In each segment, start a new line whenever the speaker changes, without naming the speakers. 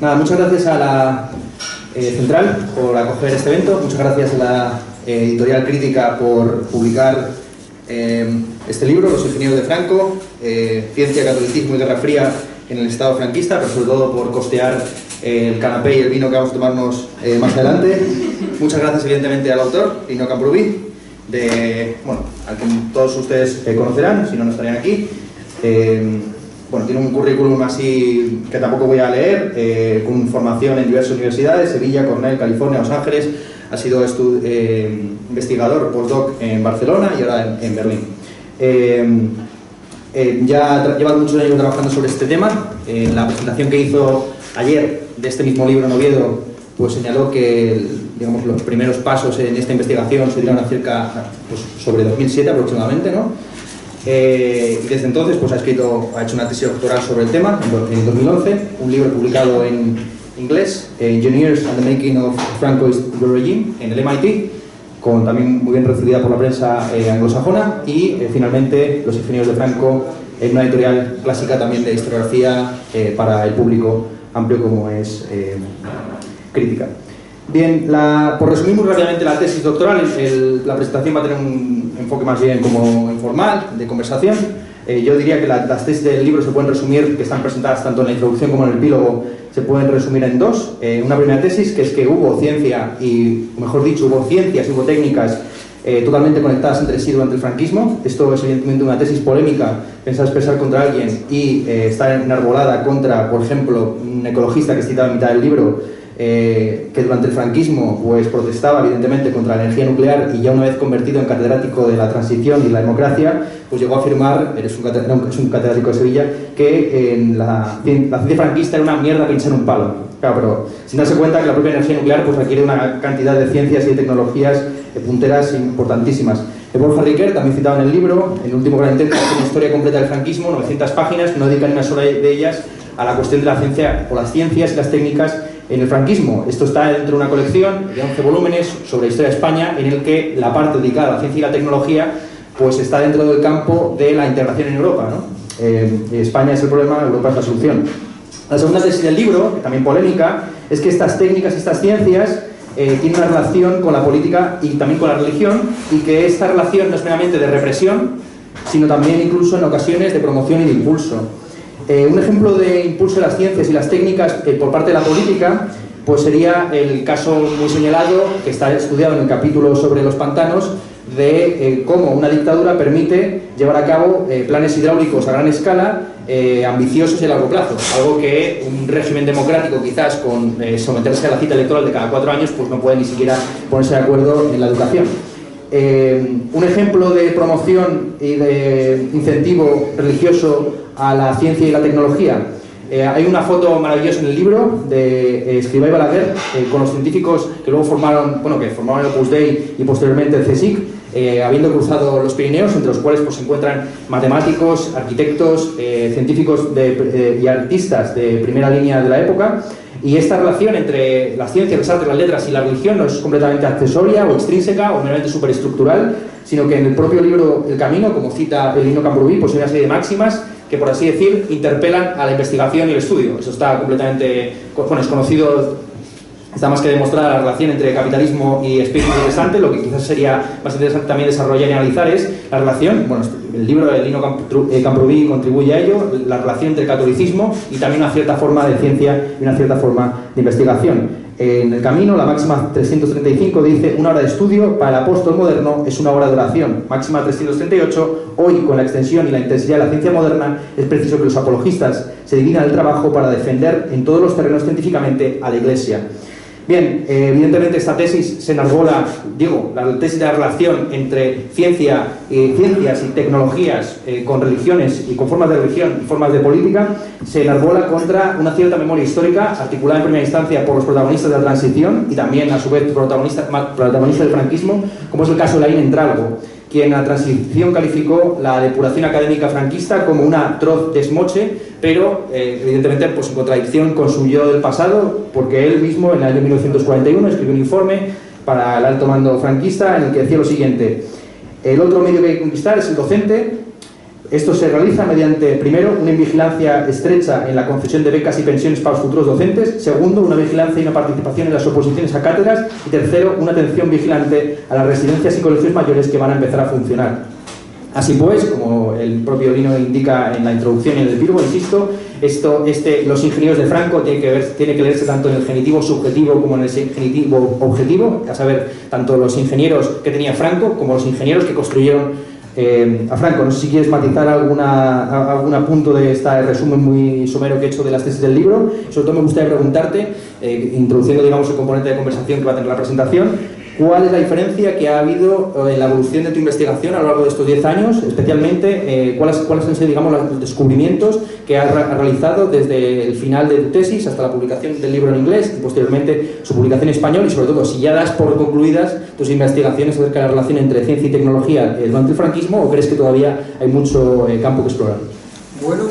Nada, muchas gracias a la Central por acoger este evento, muchas gracias a la Editorial Crítica por publicar este libro, Los Ingenieros de Franco, Ciencia, Catolicismo y Guerra Fría en el Estado franquista, pero sobre todo por costear el canapé y el vino que vamos a tomarnos más adelante. Muchas gracias evidentemente al autor, Lino Camprubí, al que todos ustedes conocerán, si no, no estarían aquí. Tiene un currículum así que tampoco voy a leer, con formación en diversas universidades, Sevilla, Cornell, California, Los Ángeles. Ha sido investigador postdoc en Barcelona y ahora en Berlín. Ya lleva muchos años trabajando sobre este tema. En la presentación que hizo ayer de este mismo libro en Oviedo, pues señaló que los primeros pasos en esta investigación se dieron sobre 2007 aproximadamente, ¿no? Y desde entonces pues ha hecho una tesis doctoral sobre el tema en 2011, un libro publicado en inglés, Engineers and the Making of Francoist Regime, en el MIT, también muy bien recibida por la prensa anglosajona, y finalmente Los Ingenieros de Franco, en una editorial clásica también de historiografía para el público amplio como es Crítica. Bien, por resumir muy rápidamente la tesis doctoral, la presentación va a tener un enfoque más bien como informal, de conversación. Yo diría que las tesis del libro se pueden resumir, que están presentadas tanto en la introducción como en el epílogo, se pueden resumir en dos. Una primera tesis, que es que hubo ciencia, hubo ciencias y hubo técnicas totalmente conectadas entre sí durante el franquismo. Esto es evidentemente una tesis polémica, pensada expresar contra alguien y está enarbolada contra, por ejemplo, un ecologista que es citado en mitad del libro, que durante el franquismo pues protestaba evidentemente contra la energía nuclear, y ya una vez convertido en catedrático de la transición y la democracia, pues llegó a afirmar, es un catedrático de Sevilla, que la ciencia franquista era una mierda pinchar un palo. Claro, pero sin darse cuenta que la propia energía nuclear pues requiere una cantidad de ciencias y de tecnologías punteras importantísimas. Borja Riquer, también citado en el libro, en el último gran intento, hace una historia completa del franquismo, 900 páginas, no dedican ni una sola de ellas a la cuestión de la ciencia o las ciencias y las técnicas en el franquismo. Esto está dentro de una colección de 11 volúmenes sobre la historia de España, en el que la parte dedicada a la ciencia y la tecnología pues está dentro del campo de la integración en Europa, ¿no? España es el problema, Europa es la solución. La segunda tesis del libro, también polémica, es que estas técnicas y estas ciencias tienen una relación con la política y también con la religión, y que esta relación no es meramente de represión, sino también incluso en ocasiones de promoción y de impulso. Un ejemplo de impulso de las ciencias y las técnicas por parte de la política pues sería el caso muy señalado, que está estudiado en el capítulo sobre los pantanos, de cómo una dictadura permite llevar a cabo planes hidráulicos a gran escala, ambiciosos y a largo plazo, algo que un régimen democrático, quizás con someterse a la cita electoral de cada 4 años, pues no puede ni siquiera ponerse de acuerdo en la educación. Un ejemplo de promoción y de incentivo religioso a la ciencia y la tecnología. Hay una foto maravillosa en el libro de Escrivá y Balaguer con los científicos que luego formaron el Opus Dei y posteriormente el CSIC, habiendo cruzado los Pirineos, entre los cuales pues, se encuentran matemáticos, arquitectos, científicos y artistas de primera línea de la época. Y esta relación entre la ciencia, las artes, las letras y la religión no es completamente accesoria o extrínseca o meramente superestructural, sino que en el propio libro El Camino, como cita el Lino Camprubí, pues hay una serie de máximas que, por así decir, interpelan a la investigación y el estudio. Eso está completamente, es conocido, está más que demostrada la relación entre capitalismo y espíritu interesante. Lo que quizás sería más interesante también desarrollar y analizar es la relación, el libro de Lino Camprubí contribuye a ello, la relación entre el catolicismo y también una cierta forma de ciencia y una cierta forma de investigación. En El Camino, la máxima 335 dice: una hora de estudio para el apóstol moderno es una hora de oración. Máxima 338, hoy con la extensión y la intensidad de la ciencia moderna es preciso que los apologistas se dividan el trabajo para defender en todos los terrenos científicamente a la Iglesia. Bien, evidentemente esta tesis se enarbola, la tesis de la relación entre ciencias y tecnologías con religiones y con formas de religión y formas de política, se enarbola contra una cierta memoria histórica articulada en primera instancia por los protagonistas de la transición y también a su vez protagonistas del franquismo, como es el caso de Laín Entralgo, quien en la transición calificó la depuración académica franquista como un atroz desmoche, pero evidentemente pues, en contradicción con su yo del pasado, porque él mismo en el año 1941 escribió un informe para el alto mando franquista en el que decía lo siguiente: el otro medio que hay que conquistar es el docente, Esto se realiza mediante, primero, una vigilancia estrecha en la concesión de becas y pensiones para los futuros docentes, segundo, una vigilancia y una participación en las oposiciones a cátedras y tercero, una atención vigilante a las residencias y colegios mayores que van a empezar a funcionar. Así pues, como el propio Lino indica en la introducción y en el epílogo, insisto, los ingenieros de Franco tiene que leerse tanto en el genitivo subjetivo como en el genitivo objetivo, a saber, tanto los ingenieros que tenía Franco como los ingenieros que construyeron a Franco. No sé si quieres matizar algún punto de este resumen muy somero que he hecho de las tesis del libro. Sobre todo me gustaría preguntarte, introduciendo digamos el componente de conversación que va a tener la presentación, ¿cuál es la diferencia que ha habido en la evolución de tu investigación a lo largo de estos 10 años? Especialmente, ¿cuáles han sido digamos, los descubrimientos que has realizado desde el final de tu tesis hasta la publicación del libro en inglés y posteriormente su publicación en español? Y sobre todo, si ya das por concluidas tus investigaciones acerca de la relación entre ciencia y tecnología durante el franquismo, ¿o crees que todavía hay mucho campo que explorar?
Bueno,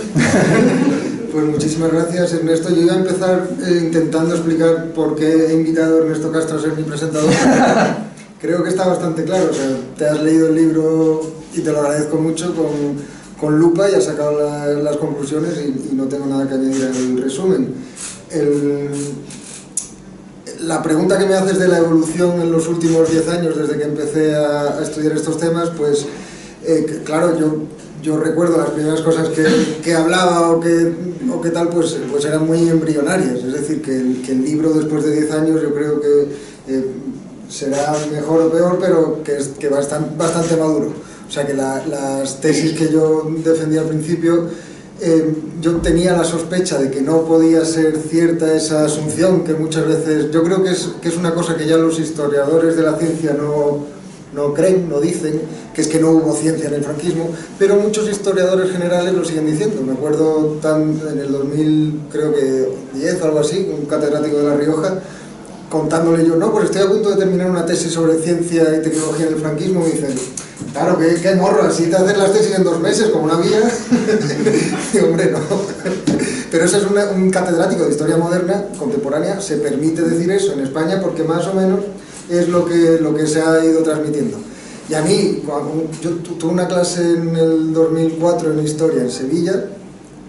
pues muchísimas gracias, Ernesto. Yo iba a empezar intentando explicar por qué he invitado a Ernesto Castro a ser mi presentador. Creo que está bastante claro. O sea, te has leído el libro y te lo agradezco mucho con lupa y has sacado las conclusiones y no tengo nada que añadir al resumen. La pregunta que me haces de la evolución en los últimos 10 años, desde que empecé a estudiar estos temas, pues claro, yo recuerdo las primeras cosas que hablaba o que tal, pues eran muy embrionarias. Es decir, que el libro después de 10 años yo creo que será mejor o peor, pero que bastante maduro. O sea que las tesis que yo defendía al principio, yo tenía la sospecha de que no podía ser cierta esa asunción que muchas veces, yo creo que es una cosa que ya los historiadores de la ciencia no creen, no dicen, que es que no hubo ciencia en el franquismo, pero muchos historiadores generales lo siguen diciendo. Me acuerdo en el 2010 o algo así, un catedrático de La Rioja, contándole yo, no, pues estoy a punto de terminar una tesis sobre ciencia y tecnología en el franquismo, me dicen, claro, qué morro, así te haces las tesis en 2 meses, como una vía. Y hombre, no. Pero ese es un catedrático de historia moderna, contemporánea, se permite decir eso en España porque más o menos es lo que se ha ido transmitiendo. Y a mí, yo tuve una clase en el 2004 en Historia en Sevilla,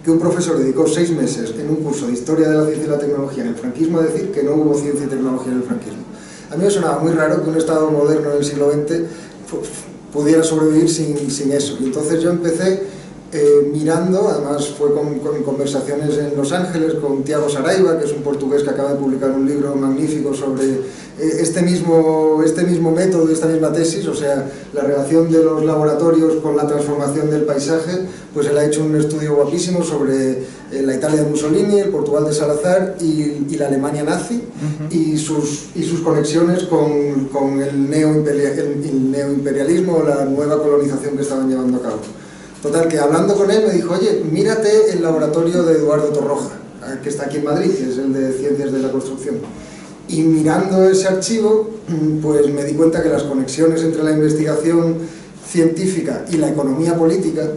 que un profesor dedicó 6 meses en un curso de Historia de la Ciencia y la Tecnología en el franquismo a decir que no hubo ciencia y tecnología en el franquismo. A mí me sonaba muy raro que un Estado moderno del siglo XX pudiera sobrevivir sin eso. Y entonces yo empecé mirando, además fue con conversaciones en Los Ángeles con Tiago Saraiva, que es un portugués que acaba de publicar un libro magnífico sobre este mismo método, esta misma tesis, o sea, la relación de los laboratorios con la transformación del paisaje. Pues él ha hecho un estudio guapísimo sobre la Italia de Mussolini, el Portugal de Salazar y la Alemania nazi, y sus conexiones con el neoimperialismo, la nueva colonización que estaban llevando a cabo. Total, que hablando con él me dijo, oye, mírate el laboratorio de Eduardo Torroja, que está aquí en Madrid, que es el de Ciencias de la Construcción. Y mirando ese archivo, pues me di cuenta que las conexiones entre la investigación científica y la economía política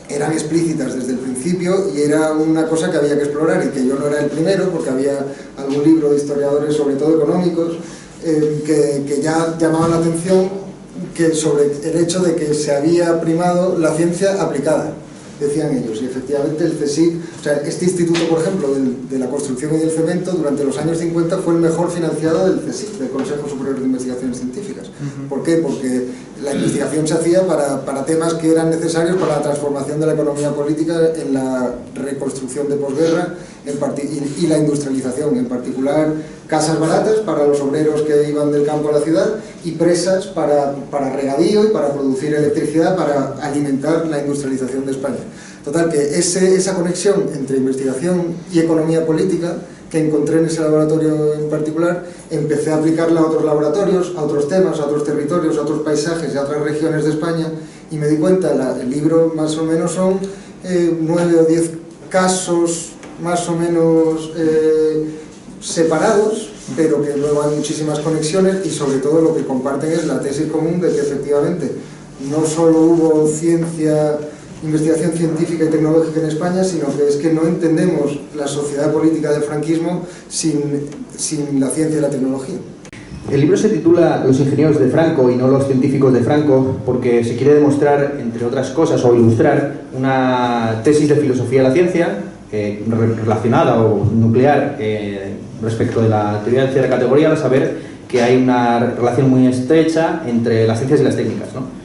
eran explícitas desde el principio y era una cosa que había que explorar y que yo no era el primero, porque había algún libro de historiadores, sobre todo económicos, que ya llamaban la atención sobre el hecho de que se había primado la ciencia aplicada, decían ellos, y efectivamente el CSIC, o sea, este instituto, por ejemplo, de la construcción y del cemento, durante los años 50 fue el mejor financiado del CSIC, del Consejo Superior de Investigaciones Científicas. ¿Por qué? Porque la investigación se hacía para temas que eran necesarios para la transformación de la economía política en la reconstrucción de posguerra y la industrialización, en particular casas baratas para los obreros que iban del campo a la ciudad y presas para regadío y para producir electricidad para alimentar la industrialización de España. Total, que esa conexión entre investigación y economía política que encontré en ese laboratorio en particular, empecé a aplicarla a otros laboratorios, a otros temas, a otros territorios, a otros paisajes y a otras regiones de España, y me di cuenta, el libro más o menos son 9 o 10 casos más o menos separados, pero que luego hay muchísimas conexiones y sobre todo lo que comparten es la tesis común de que efectivamente no solo hubo investigación científica y tecnológica en España, sino que es que no entendemos la sociedad política del franquismo sin la ciencia y la tecnología.
El libro se titula Los ingenieros de Franco y no los científicos de Franco porque se quiere demostrar, entre otras cosas, o ilustrar una tesis de filosofía de la ciencia relacionada o nuclear respecto de la teoría del cierre categorial, a saber que hay una relación muy estrecha entre las ciencias y las técnicas, ¿no?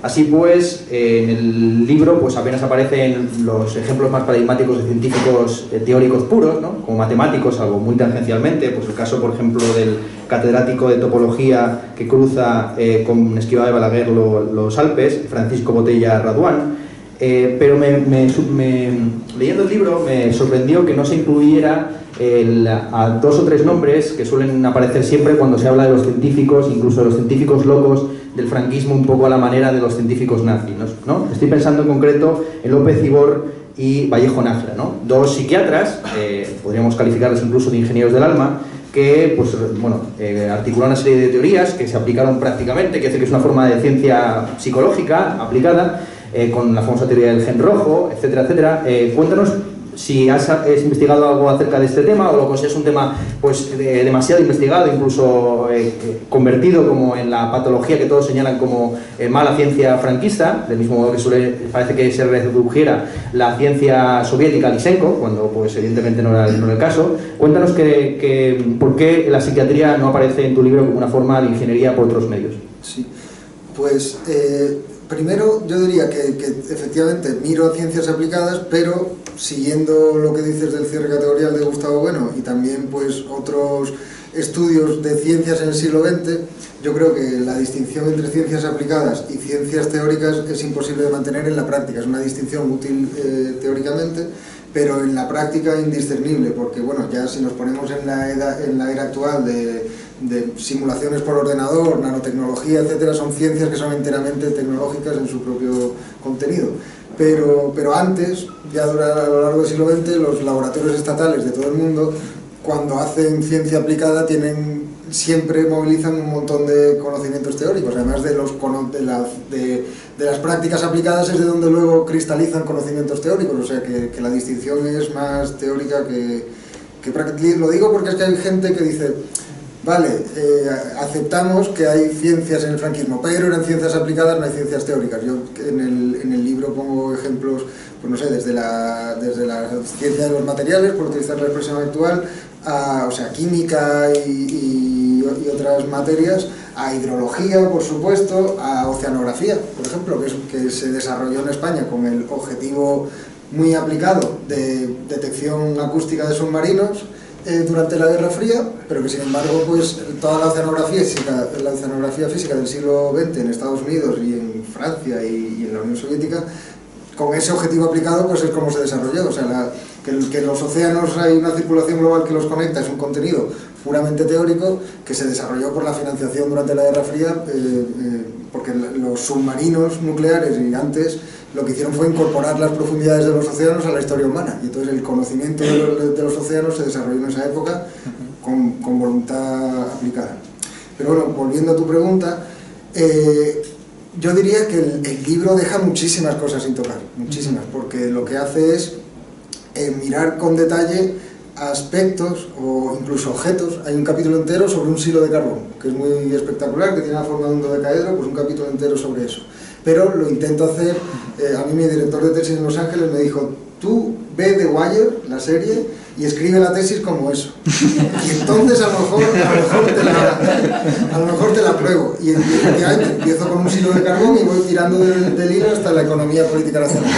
Así pues, en el libro pues apenas aparecen los ejemplos más paradigmáticos de científicos teóricos puros, ¿no? Como matemáticos, algo muy tangencialmente, pues el caso, por ejemplo, del catedrático de topología que cruza con Escrivá de Balaguer los Alpes, Francisco Botella Raduán. Pero leyendo el libro me sorprendió que no se incluyera a 2 o 3 nombres que suelen aparecer siempre cuando se habla de los científicos, incluso de los científicos locos del franquismo, un poco a la manera de los científicos nazis, ¿no? Estoy pensando en concreto en López Ibor y Vallejo Nájera, ¿no? 2 psiquiatras, podríamos calificarlos incluso de ingenieros del alma, que pues, bueno, articularon una serie de teorías que se aplicaron prácticamente, que hace que es una forma de ciencia psicológica aplicada, con la famosa teoría del gen rojo, etcétera, etcétera. Cuéntanos si has investigado algo acerca de este tema o lo consideras un tema pues, demasiado investigado, incluso convertido como en la patología que todos señalan como mala ciencia franquista, del mismo modo que parece que se redujera la ciencia soviética a Lysenko, cuando pues, evidentemente no era el caso. Cuéntanos por qué la psiquiatría no aparece en tu libro como una forma de ingeniería por otros medios.
Sí, pues primero yo diría que efectivamente miro ciencias aplicadas, pero siguiendo lo que dices del cierre categorial de Gustavo Bueno y también pues otros estudios de ciencias en el siglo XX, yo creo que la distinción entre ciencias aplicadas y ciencias teóricas es imposible de mantener en la práctica. Es una distinción útil teóricamente, pero en la práctica indiscernible, porque bueno, ya si nos ponemos en la era actual de simulaciones por ordenador, nanotecnología, etcétera, son ciencias que son enteramente tecnológicas en su propio contenido. Pero antes, ya a lo largo del siglo XX, los laboratorios estatales de todo el mundo, cuando hacen ciencia aplicada, siempre movilizan un montón de conocimientos teóricos, además de las prácticas aplicadas es de donde luego cristalizan conocimientos teóricos, o sea que la distinción es más teórica que práctica. Lo digo porque es que hay gente que dice, vale, aceptamos que hay ciencias en el franquismo, pero en ciencias aplicadas no hay ciencias teóricas. Yo en el libro pongo ejemplos, pues no sé, desde la ciencia de los materiales, por utilizar la expresión actual, o sea, química y otras materias, a hidrología, por supuesto, a oceanografía, por ejemplo, que se desarrolló en España con el objetivo muy aplicado de detección acústica de submarinos durante la Guerra Fría, pero que sin embargo pues toda la oceanografía física del siglo XX en Estados Unidos y en Francia y en la Unión Soviética, con ese objetivo aplicado pues es como se desarrolló. O sea, que en los océanos hay una circulación global que los conecta, es un contenido puramente teórico que se desarrolló por la financiación durante la Guerra Fría, porque los submarinos nucleares y antes lo que hicieron fue incorporar las profundidades de los océanos a la historia humana, y entonces el conocimiento de los océanos se desarrolló en esa época con voluntad aplicada. Pero bueno, volviendo a tu pregunta, yo diría que el libro deja muchísimas cosas sin tocar, muchísimas, porque lo que hace es mirar con detalle aspectos o incluso objetos. Hay un capítulo entero sobre un silo de carbón, que es muy espectacular, que tiene la forma de un dodecaedro, pues un capítulo entero sobre eso. Pero lo intento hacer, a mí mi director de tesis en Los Ángeles me dijo, tú ve The Wire, la serie, y escribe la tesis como eso. Y entonces a lo mejor te la pruebo. Y empiezo con un silo de carbón y voy tirando del hilo hasta la economía política nacional.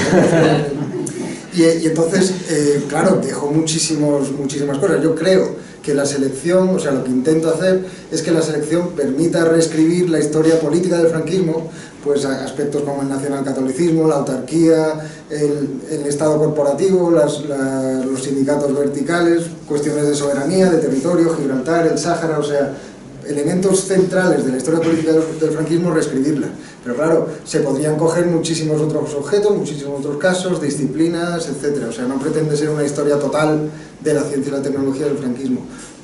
Y entonces, claro, dejo muchísimas cosas. Yo creo que la selección, o sea, lo que intento hacer es que la selección permita reescribir la historia política del franquismo, pues aspectos como el nacionalcatolicismo, la autarquía, el Estado corporativo, los sindicatos verticales, cuestiones de soberanía, de territorio, Gibraltar, el Sáhara, o sea, elementos centrales de la historia política del franquismo, reescribirla. Pero claro, se podrían coger muchísimos otros objetos, muchísimos otros casos, disciplinas, etc. O sea, no pretende ser una historia total de la ciencia y la tecnología del franquismo.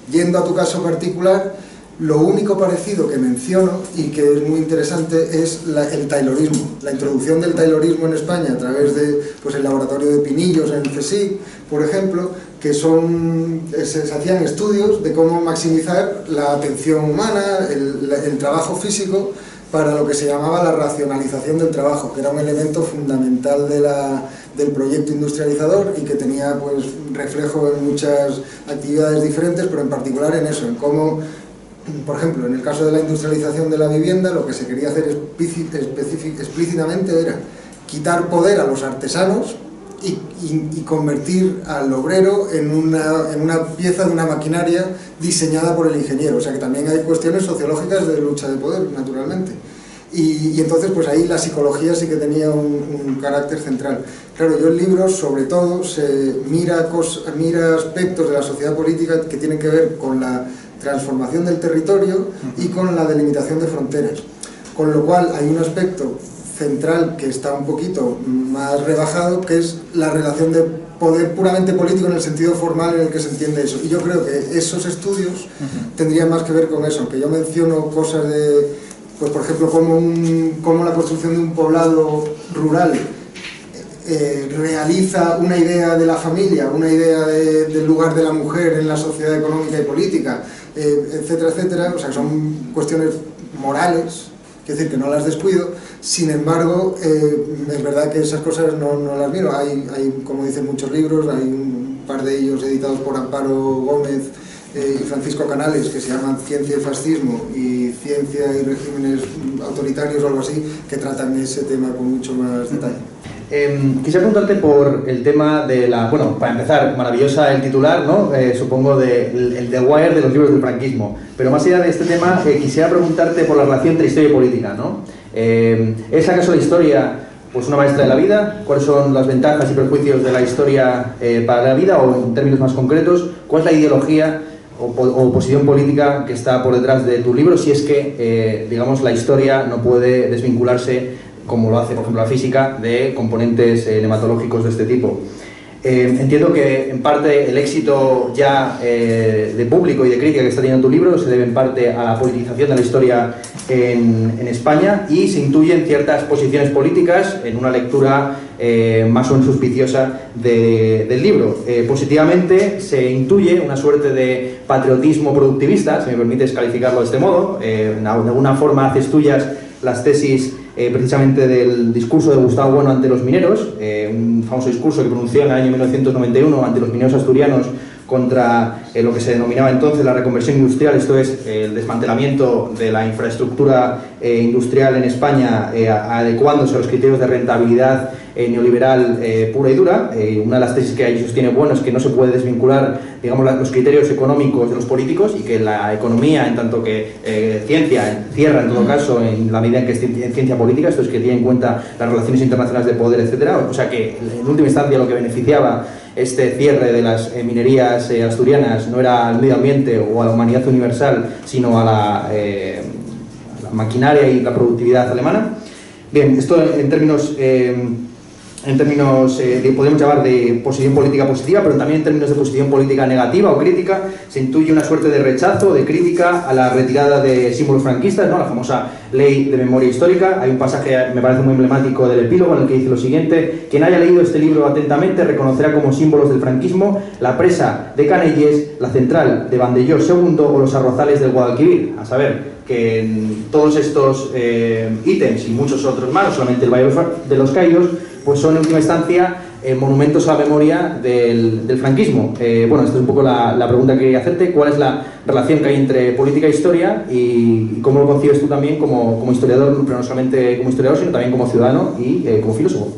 Yendo a tu caso particular, lo único parecido que menciono y que es muy interesante es el taylorismo, la introducción del taylorismo en España a través de pues, el laboratorio de Pinillos en el CSIC, por ejemplo, que se hacían estudios de cómo maximizar la atención humana, el trabajo físico, para lo que se llamaba la racionalización del trabajo, que era un elemento fundamental del proyecto industrializador y que tenía pues reflejo en muchas actividades diferentes, pero en particular en eso, en cómo, por ejemplo, en el caso de la industrialización de la vivienda, lo que se quería hacer explícitamente era quitar poder a los artesanos y convertir al obrero en una pieza de una maquinaria diseñada por el ingeniero. O sea que también hay cuestiones sociológicas de lucha de poder, naturalmente. Y entonces pues ahí la psicología sí que tenía un carácter central. Claro, yo en libros sobre todo se mira aspectos de la sociedad política que tienen que ver con la transformación del territorio y con la delimitación de fronteras. Con lo cual hay un aspecto central que está un poquito más rebajado, que es la relación de poder puramente político en el sentido formal en el que se entiende eso. Y yo creo que esos estudios tendrían más que ver con eso, aunque yo menciono cosas de, pues por ejemplo, cómo la construcción de un poblado rural realiza una idea de la familia, una idea del lugar de la mujer en la sociedad económica y política, etcétera, etcétera. O sea, que son cuestiones morales, es decir, que no las descuido. Sin embargo, es verdad que esas cosas no las miro. Hay, como dicen muchos libros, hay un par de ellos editados por Amparo Gómez y Francisco Canales, que se llaman Ciencia y Fascismo y Ciencia y Regímenes Autoritarios o algo así, que tratan ese tema con mucho más detalle.
Quisiera preguntarte por el tema de bueno, para empezar, maravillosa el titular, ¿no? Supongo el The Wire de los libros del franquismo, pero más allá de este tema, quisiera preguntarte por la relación entre historia y política, ¿no? ¿Es acaso la historia pues una maestra de la vida? ¿Cuáles son las ventajas y perjuicios de la historia para la vida? O en términos más concretos, ¿cuál es la ideología o posición política que está por detrás de tu libro, si es que, digamos, la historia no puede desvincularse, como lo hace, por ejemplo, la física, de componentes nematológicos de este tipo? Entiendo que en parte el éxito ya de público y de crítica que está teniendo tu libro se debe en parte a la politización de la historia en España, y se intuyen ciertas posiciones políticas en una lectura más o menos suspiciosa del libro. Positivamente se intuye una suerte de patriotismo productivista, si me permites calificarlo de este modo. De alguna forma haces tuyas las tesis precisamente del discurso de Gustavo Bueno ante los mineros, un famoso discurso que pronunció en el año 1991 ante los mineros asturianos contra lo que se denominaba entonces la reconversión industrial, esto es, el desmantelamiento de la infraestructura industrial en España, adecuándose a los criterios de rentabilidad neoliberal pura y dura. Una de las tesis que ahí sostiene Bueno es que no se puede desvincular, digamos, los criterios económicos de los políticos, y que la economía, en tanto que ciencia, cierra en todo caso en la medida en que es ciencia política, esto es que tiene en cuenta las relaciones internacionales de poder, etcétera. O sea que en última instancia lo que beneficiaba este cierre de las minerías asturianas no era al medio ambiente o a la humanidad universal, sino a la maquinaria y la productividad alemana. Bien, esto en términos podemos llamar de posición política positiva, pero también en términos de posición política negativa o crítica, se intuye una suerte de rechazo, de crítica a la retirada de símbolos franquistas, ¿no? La famosa ley de memoria histórica. Hay un pasaje, me parece muy emblemático, del epílogo, en el que dice lo siguiente: quien haya leído este libro atentamente reconocerá como símbolos del franquismo la presa de Canelles, la central de Vandellós II o los arrozales del Guadalquivir. A saber, que en todos estos ítems y muchos otros más, no solamente el Valle de los Caídos, pues son en última instancia monumentos a la memoria del franquismo. Bueno, esta es un poco la pregunta que quería hacerte. ¿Cuál es la relación que hay entre política e historia, y cómo lo concibes tú también como historiador, pero no solamente como historiador, sino también como ciudadano y como filósofo?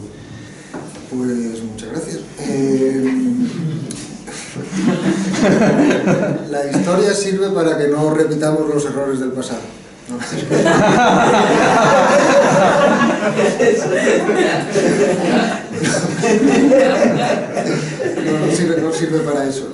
Pues muchas gracias. La historia sirve para que no repitamos los errores del pasado. No sirve para eso.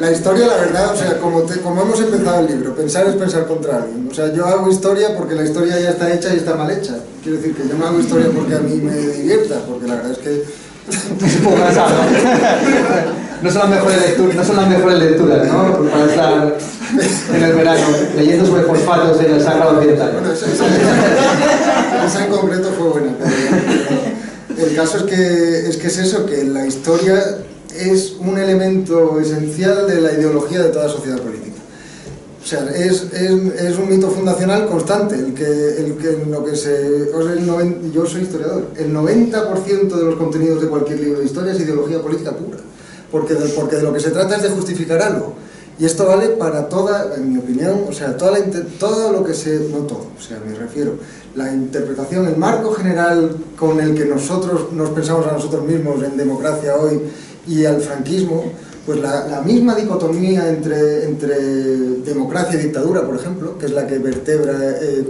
La historia, la verdad, o sea, como hemos empezado el libro, pensar es pensar contra alguien. O sea, yo hago historia porque la historia ya está hecha y está mal hecha. Quiero decir que yo no hago historia porque a mí me divierta, porque la verdad es que
no son las mejores lecturas, ¿no? Para estar en el verano leyendo sobre fosfatos en el Sáhara Occidental.
Bueno, esa en concreto fue buena. el caso es que es eso, que la historia es un elemento esencial de la ideología de toda sociedad política. O sea, es un mito fundacional constante, el que en lo que se... yo soy historiador, el 90% de los contenidos de cualquier libro de historia es ideología política pura, porque de lo que se trata es de justificar algo. Y esto vale para toda, en mi opinión, o sea, todo lo que se... no todo, o sea, me refiero, la interpretación, el marco general con el que nosotros nos pensamos a nosotros mismos en democracia hoy y al franquismo, pues la misma dicotomía entre democracia y dictadura, por ejemplo, que es la que vertebra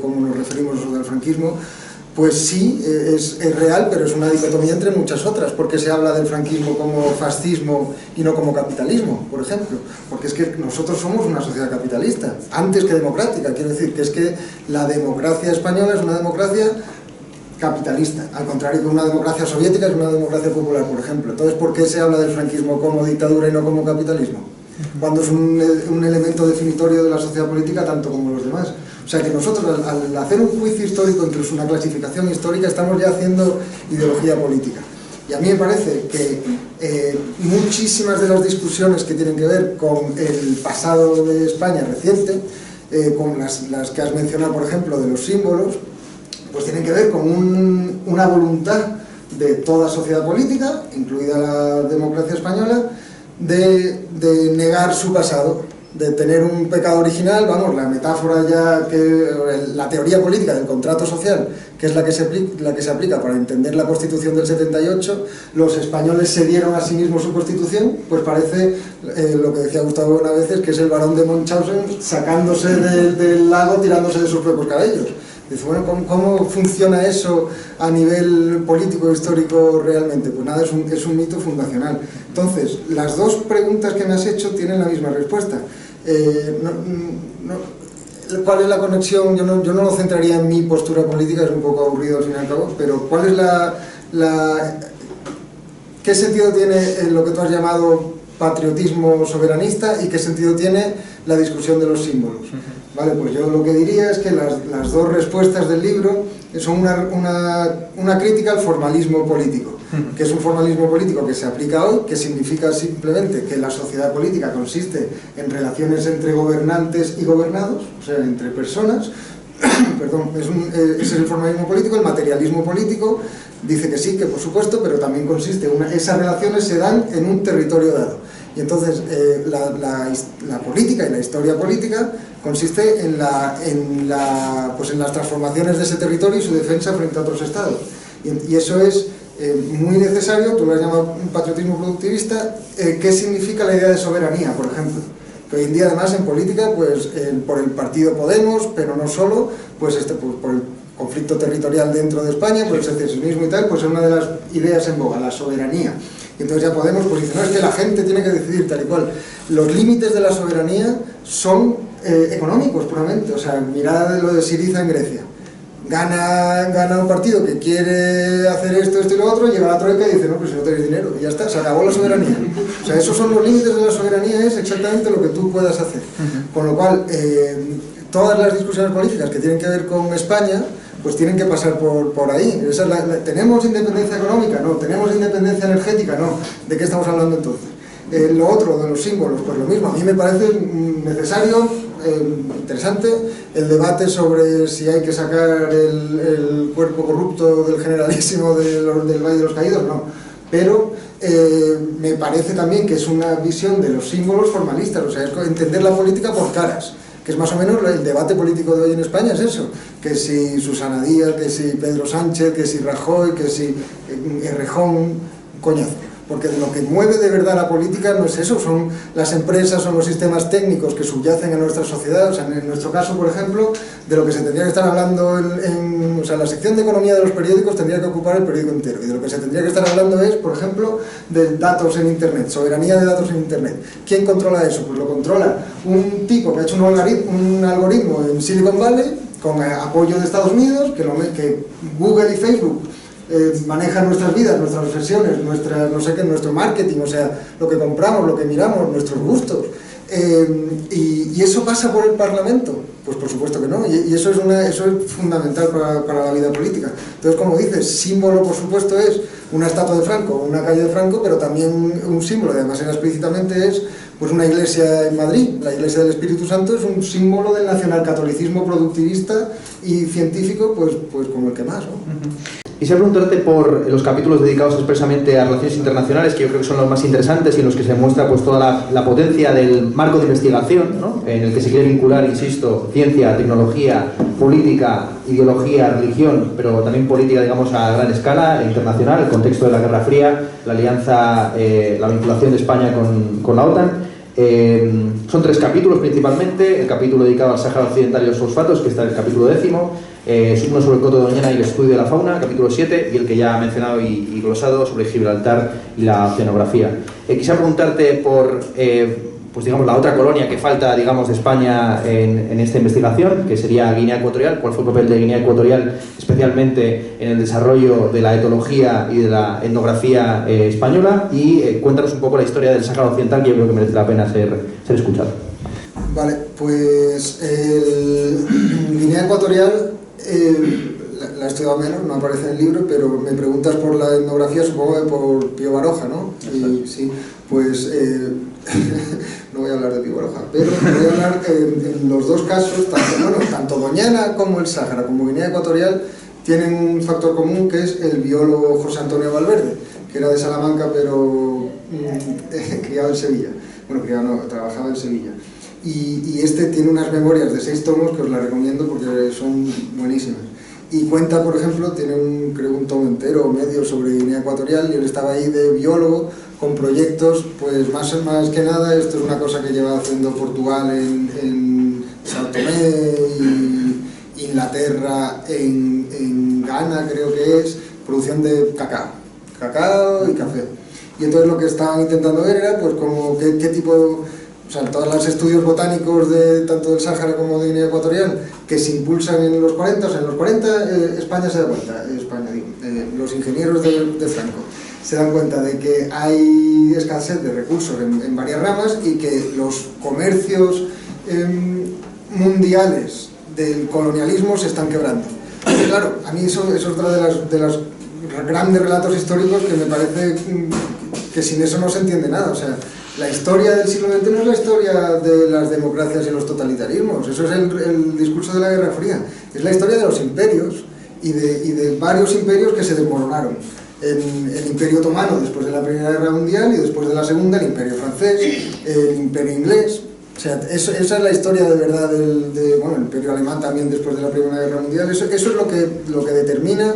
cómo nos referimos al franquismo, pues sí, es real, pero es una dicotomía entre muchas otras. ¿Por qué se habla del franquismo como fascismo y no como capitalismo, por ejemplo? Porque es que nosotros somos una sociedad capitalista, antes que democrática. Quiero decir que es que la democracia española es una democracia capitalista, al contrario que una democracia soviética es una democracia popular, por ejemplo. Entonces, ¿por qué se habla del franquismo como dictadura y no como capitalismo? Cuando es un elemento definitorio de la sociedad política tanto como los demás. O sea que nosotros al hacer un juicio histórico, incluso una clasificación histórica, estamos ya haciendo ideología política. Y a mí me parece que muchísimas de las discusiones que tienen que ver con el pasado de España reciente, con las que has mencionado, por ejemplo, de los símbolos, pues tienen que ver con una voluntad de toda sociedad política, incluida la democracia española, de negar su pasado, de tener un pecado original. Vamos, la metáfora ya, la teoría política del contrato social, que es la que se aplica para entender la Constitución del 78, los españoles se dieron a sí mismos su Constitución, pues parece lo que decía Gustavo una vez, que es el barón de Munchausen sacándose del lago, tirándose de sus propios cabellos. Dice, bueno, ¿cómo funciona eso a nivel político e histórico realmente? Pues nada, es un mito fundacional. Entonces, las dos preguntas que me has hecho tienen la misma respuesta. ¿Cuál es la conexión? Yo no lo centraría en mi postura política, es un poco aburrido al fin y al cabo, pero ¿cuál es ¿qué sentido tiene lo que tú has llamado patriotismo soberanista y qué sentido tiene la discusión de los símbolos? Vale, pues yo lo que diría es que las dos respuestas del libro son una crítica al formalismo político, que es un formalismo político que se aplica hoy, que significa simplemente que la sociedad política consiste en relaciones entre gobernantes y gobernados, o sea, entre personas. Perdón, ese es el formalismo político. El materialismo político dice que sí, que por supuesto, pero también consiste esas relaciones se dan en un territorio dado. Y entonces la política y la historia política consiste en las transformaciones de ese territorio y su defensa frente a otros estados. Y eso es muy necesario. Tú lo has llamado un patriotismo productivista. ¿Qué significa la idea de soberanía, por ejemplo? Que hoy en día, además, en política, pues por el partido Podemos, pero no solo, pues por el conflicto territorial dentro de España, por el secesionismo y tal, pues es una de las ideas en boga, la soberanía. Y entonces ya Podemos pues dice, no, es que la gente tiene que decidir tal y cual. Los límites de la soberanía son económicos puramente. O sea, mirad lo de Syriza en Grecia. Gana un partido que quiere hacer esto y lo otro, llega la troika y dice, no, pues si no tenéis dinero, y ya está, se acabó la soberanía. O sea, esos son los límites de la soberanía, es exactamente lo que tú puedas hacer. Con lo cual, todas las discusiones políticas que tienen que ver con España, pues tienen que pasar por ahí. ¿Tenemos independencia económica? No. ¿Tenemos independencia energética? No. ¿De qué estamos hablando entonces? Lo otro, de los símbolos, pues lo mismo. A mí me parece necesario, interesante, el debate sobre si hay que sacar el cuerpo corrupto del generalísimo del Valle de los Caídos, no. Pero me parece también que es una visión de los símbolos formalistas, o sea, es entender la política por caras, que es más o menos el debate político de hoy en España, es eso, que si Susana Díaz, que si Pedro Sánchez, que si Rajoy, que si Errejón, coñazo. Porque lo que mueve de verdad la política no es eso, son las empresas, son los sistemas técnicos que subyacen a nuestra sociedad. O sea, en nuestro caso, por ejemplo, de lo que se tendría que estar hablando o sea, la sección de economía de los periódicos tendría que ocupar el periódico entero, y de lo que se tendría que estar hablando es, por ejemplo, de datos en Internet, soberanía de datos en Internet. ¿Quién controla eso? Pues lo controla un tipo que ha hecho un algoritmo en Silicon Valley con apoyo de Estados Unidos, que Google y Facebook manejan nuestras vidas, nuestras obsesiones, nuestro marketing, o sea, lo que compramos, lo que miramos, nuestros gustos. ¿Y eso pasa por el Parlamento? Pues por supuesto que no, y eso es fundamental para la vida política. Entonces, como dices, símbolo por supuesto es una estatua de Franco, una calle de Franco, pero también un símbolo, además era explícitamente, es pues una iglesia en Madrid. La iglesia del Espíritu Santo es un símbolo del nacionalcatolicismo productivista y científico, pues como el que más, ¿no?
Quisiera preguntarte por los capítulos dedicados expresamente a relaciones internacionales, que yo creo que son los más interesantes y en los que se muestra pues toda la potencia del marco de investigación, ¿no? En el que se quiere vincular, insisto, ciencia, tecnología, política, ideología, religión, pero también política, digamos, a gran escala, internacional, el contexto de la Guerra Fría, la alianza, la vinculación de España con la OTAN. Son 3 capítulos principalmente: el capítulo dedicado al Sáhara Occidental y los fosfatos, que está en el capítulo 10, uno sobre el Coto de Doñana y el estudio de la fauna, capítulo 7, y el que ya ha mencionado y glosado sobre Gibraltar y la oceanografía. Quisiera preguntarte por pues digamos la otra colonia que falta, digamos, de España en esta investigación, que sería Guinea Ecuatorial. ¿Cuál fue el papel de Guinea Ecuatorial, especialmente en el desarrollo de la etología y de la etnografía española? Y cuéntanos un poco la historia del Sáhara Occidental, que yo creo que merece la pena ser escuchado.
Vale, pues Guinea Ecuatorial la he estudiado menos, no aparece en el libro, pero me preguntas por la etnografía, supongo que por Pío Baroja, ¿no? Y, sí, pues no voy a hablar de Pío Baroja, pero voy a hablar en los dos casos, tanto Doñana como el Sáhara, como Guinea Ecuatorial, tienen un factor común, que es el biólogo José Antonio Valverde, que era de Salamanca, pero criado en Sevilla. Bueno, criado no, trabajaba en Sevilla. Y este tiene unas memorias de 6 tomos que os las recomiendo porque son buenísimas. Y cuenta, por ejemplo, tiene creo un tomo entero o medio sobre Guinea Ecuatorial, y él estaba ahí de biólogo con proyectos, pues más que nada, esto es una cosa que lleva haciendo Portugal en Sao Tomé, y Inglaterra en Ghana, creo que es, producción de cacao y café. Y entonces lo que estaban intentando ver era pues como qué tipo... O sea, todos los estudios botánicos de tanto del Sáhara como de Guinea Ecuatorial que se impulsan en los 40, o sea, en los 40 España se da cuenta, los ingenieros de Franco se dan cuenta de que hay escasez de recursos en varias ramas y que los comercios mundiales del colonialismo se están quebrando. Y claro, a mí eso es otra de los grandes relatos históricos que me parece que sin eso no se entiende nada. O sea, la historia del siglo XX no es la historia de las democracias y los totalitarismos, eso es el discurso de la Guerra Fría, es la historia de los imperios y de varios imperios que se desmoronaron. El Imperio Otomano después de la Primera Guerra Mundial, y después de la Segunda el Imperio Francés, el Imperio Inglés. O sea, esa es la historia de verdad bueno, el Imperio Alemán también después de la Primera Guerra Mundial. Eso es lo que determina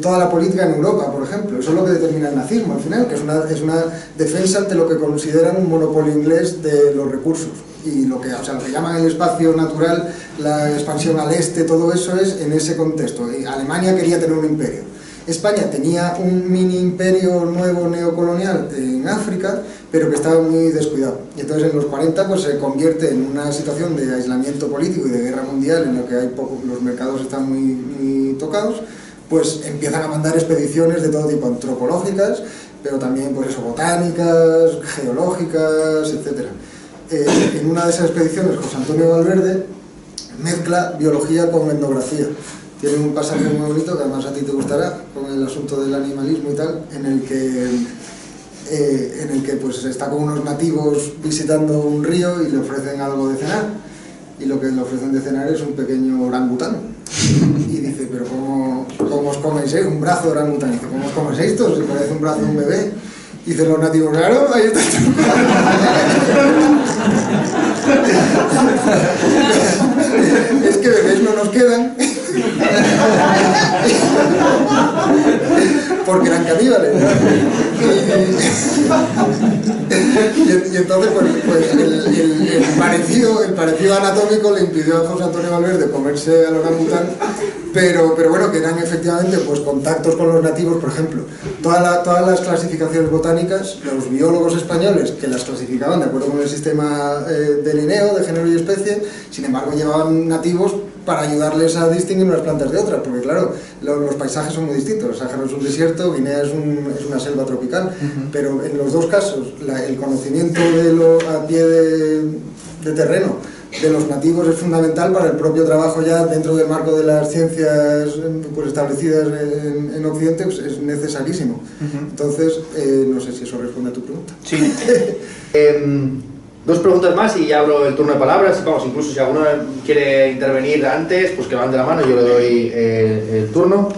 toda la política en Europa, por ejemplo. Eso es lo que determina el nazismo al final, que es una defensa ante lo que consideran un monopolio inglés de los recursos. Y lo que llaman el espacio natural, la expansión al este, todo eso es en ese contexto. Y Alemania quería tener un imperio. España tenía un mini imperio nuevo neocolonial en África, pero que estaba muy descuidado. Y entonces en los 40 pues, se convierte en una situación de aislamiento político y de guerra mundial, en la que los mercados están muy tocados. Pues empiezan a mandar expediciones de todo tipo, antropológicas, pero también por eso botánicas, geológicas, etc. En una de esas expediciones, José Antonio Valverde mezcla biología con etnografía. Tiene un pasaje muy bonito, que además a ti te gustará, con el asunto del animalismo y tal, en el que pues, está con unos nativos visitando un río y le ofrecen algo de cenar. Y lo que le ofrecen de cenar es un pequeño orangután. Y dice, pero ¿cómo os coméis un brazo de orangután? Y dice, ¿cómo os coméis esto? Se parece un brazo de un bebé. Y dicen los nativos, claro, ahí está. Es que bebés no nos quedan. Porque eran caníbales, ¿no? Y entonces pues el parecido anatómico le impidió a José Antonio Valverde comerse al orangután, pero bueno, que eran efectivamente pues contactos con los nativos. Por ejemplo, todas las clasificaciones botánicas, los biólogos españoles que las clasificaban de acuerdo con el sistema de Linneo, de género y especie, sin embargo llevaban nativos para ayudarles a distinguir unas plantas de otras, porque claro, los paisajes son muy distintos. El Sáhara es un desierto, Guinea es una selva tropical, pero en los dos casos el conocimiento a pie de terreno de los nativos es fundamental para el propio trabajo ya dentro del marco de las ciencias pues establecidas en Occidente, pues es necesarísimo. Entonces, no sé si eso responde a tu pregunta.
Sí. Dos preguntas más y ya abro el turno de palabras. Vamos, incluso si alguno quiere intervenir antes, pues que levante la mano y yo le doy el turno.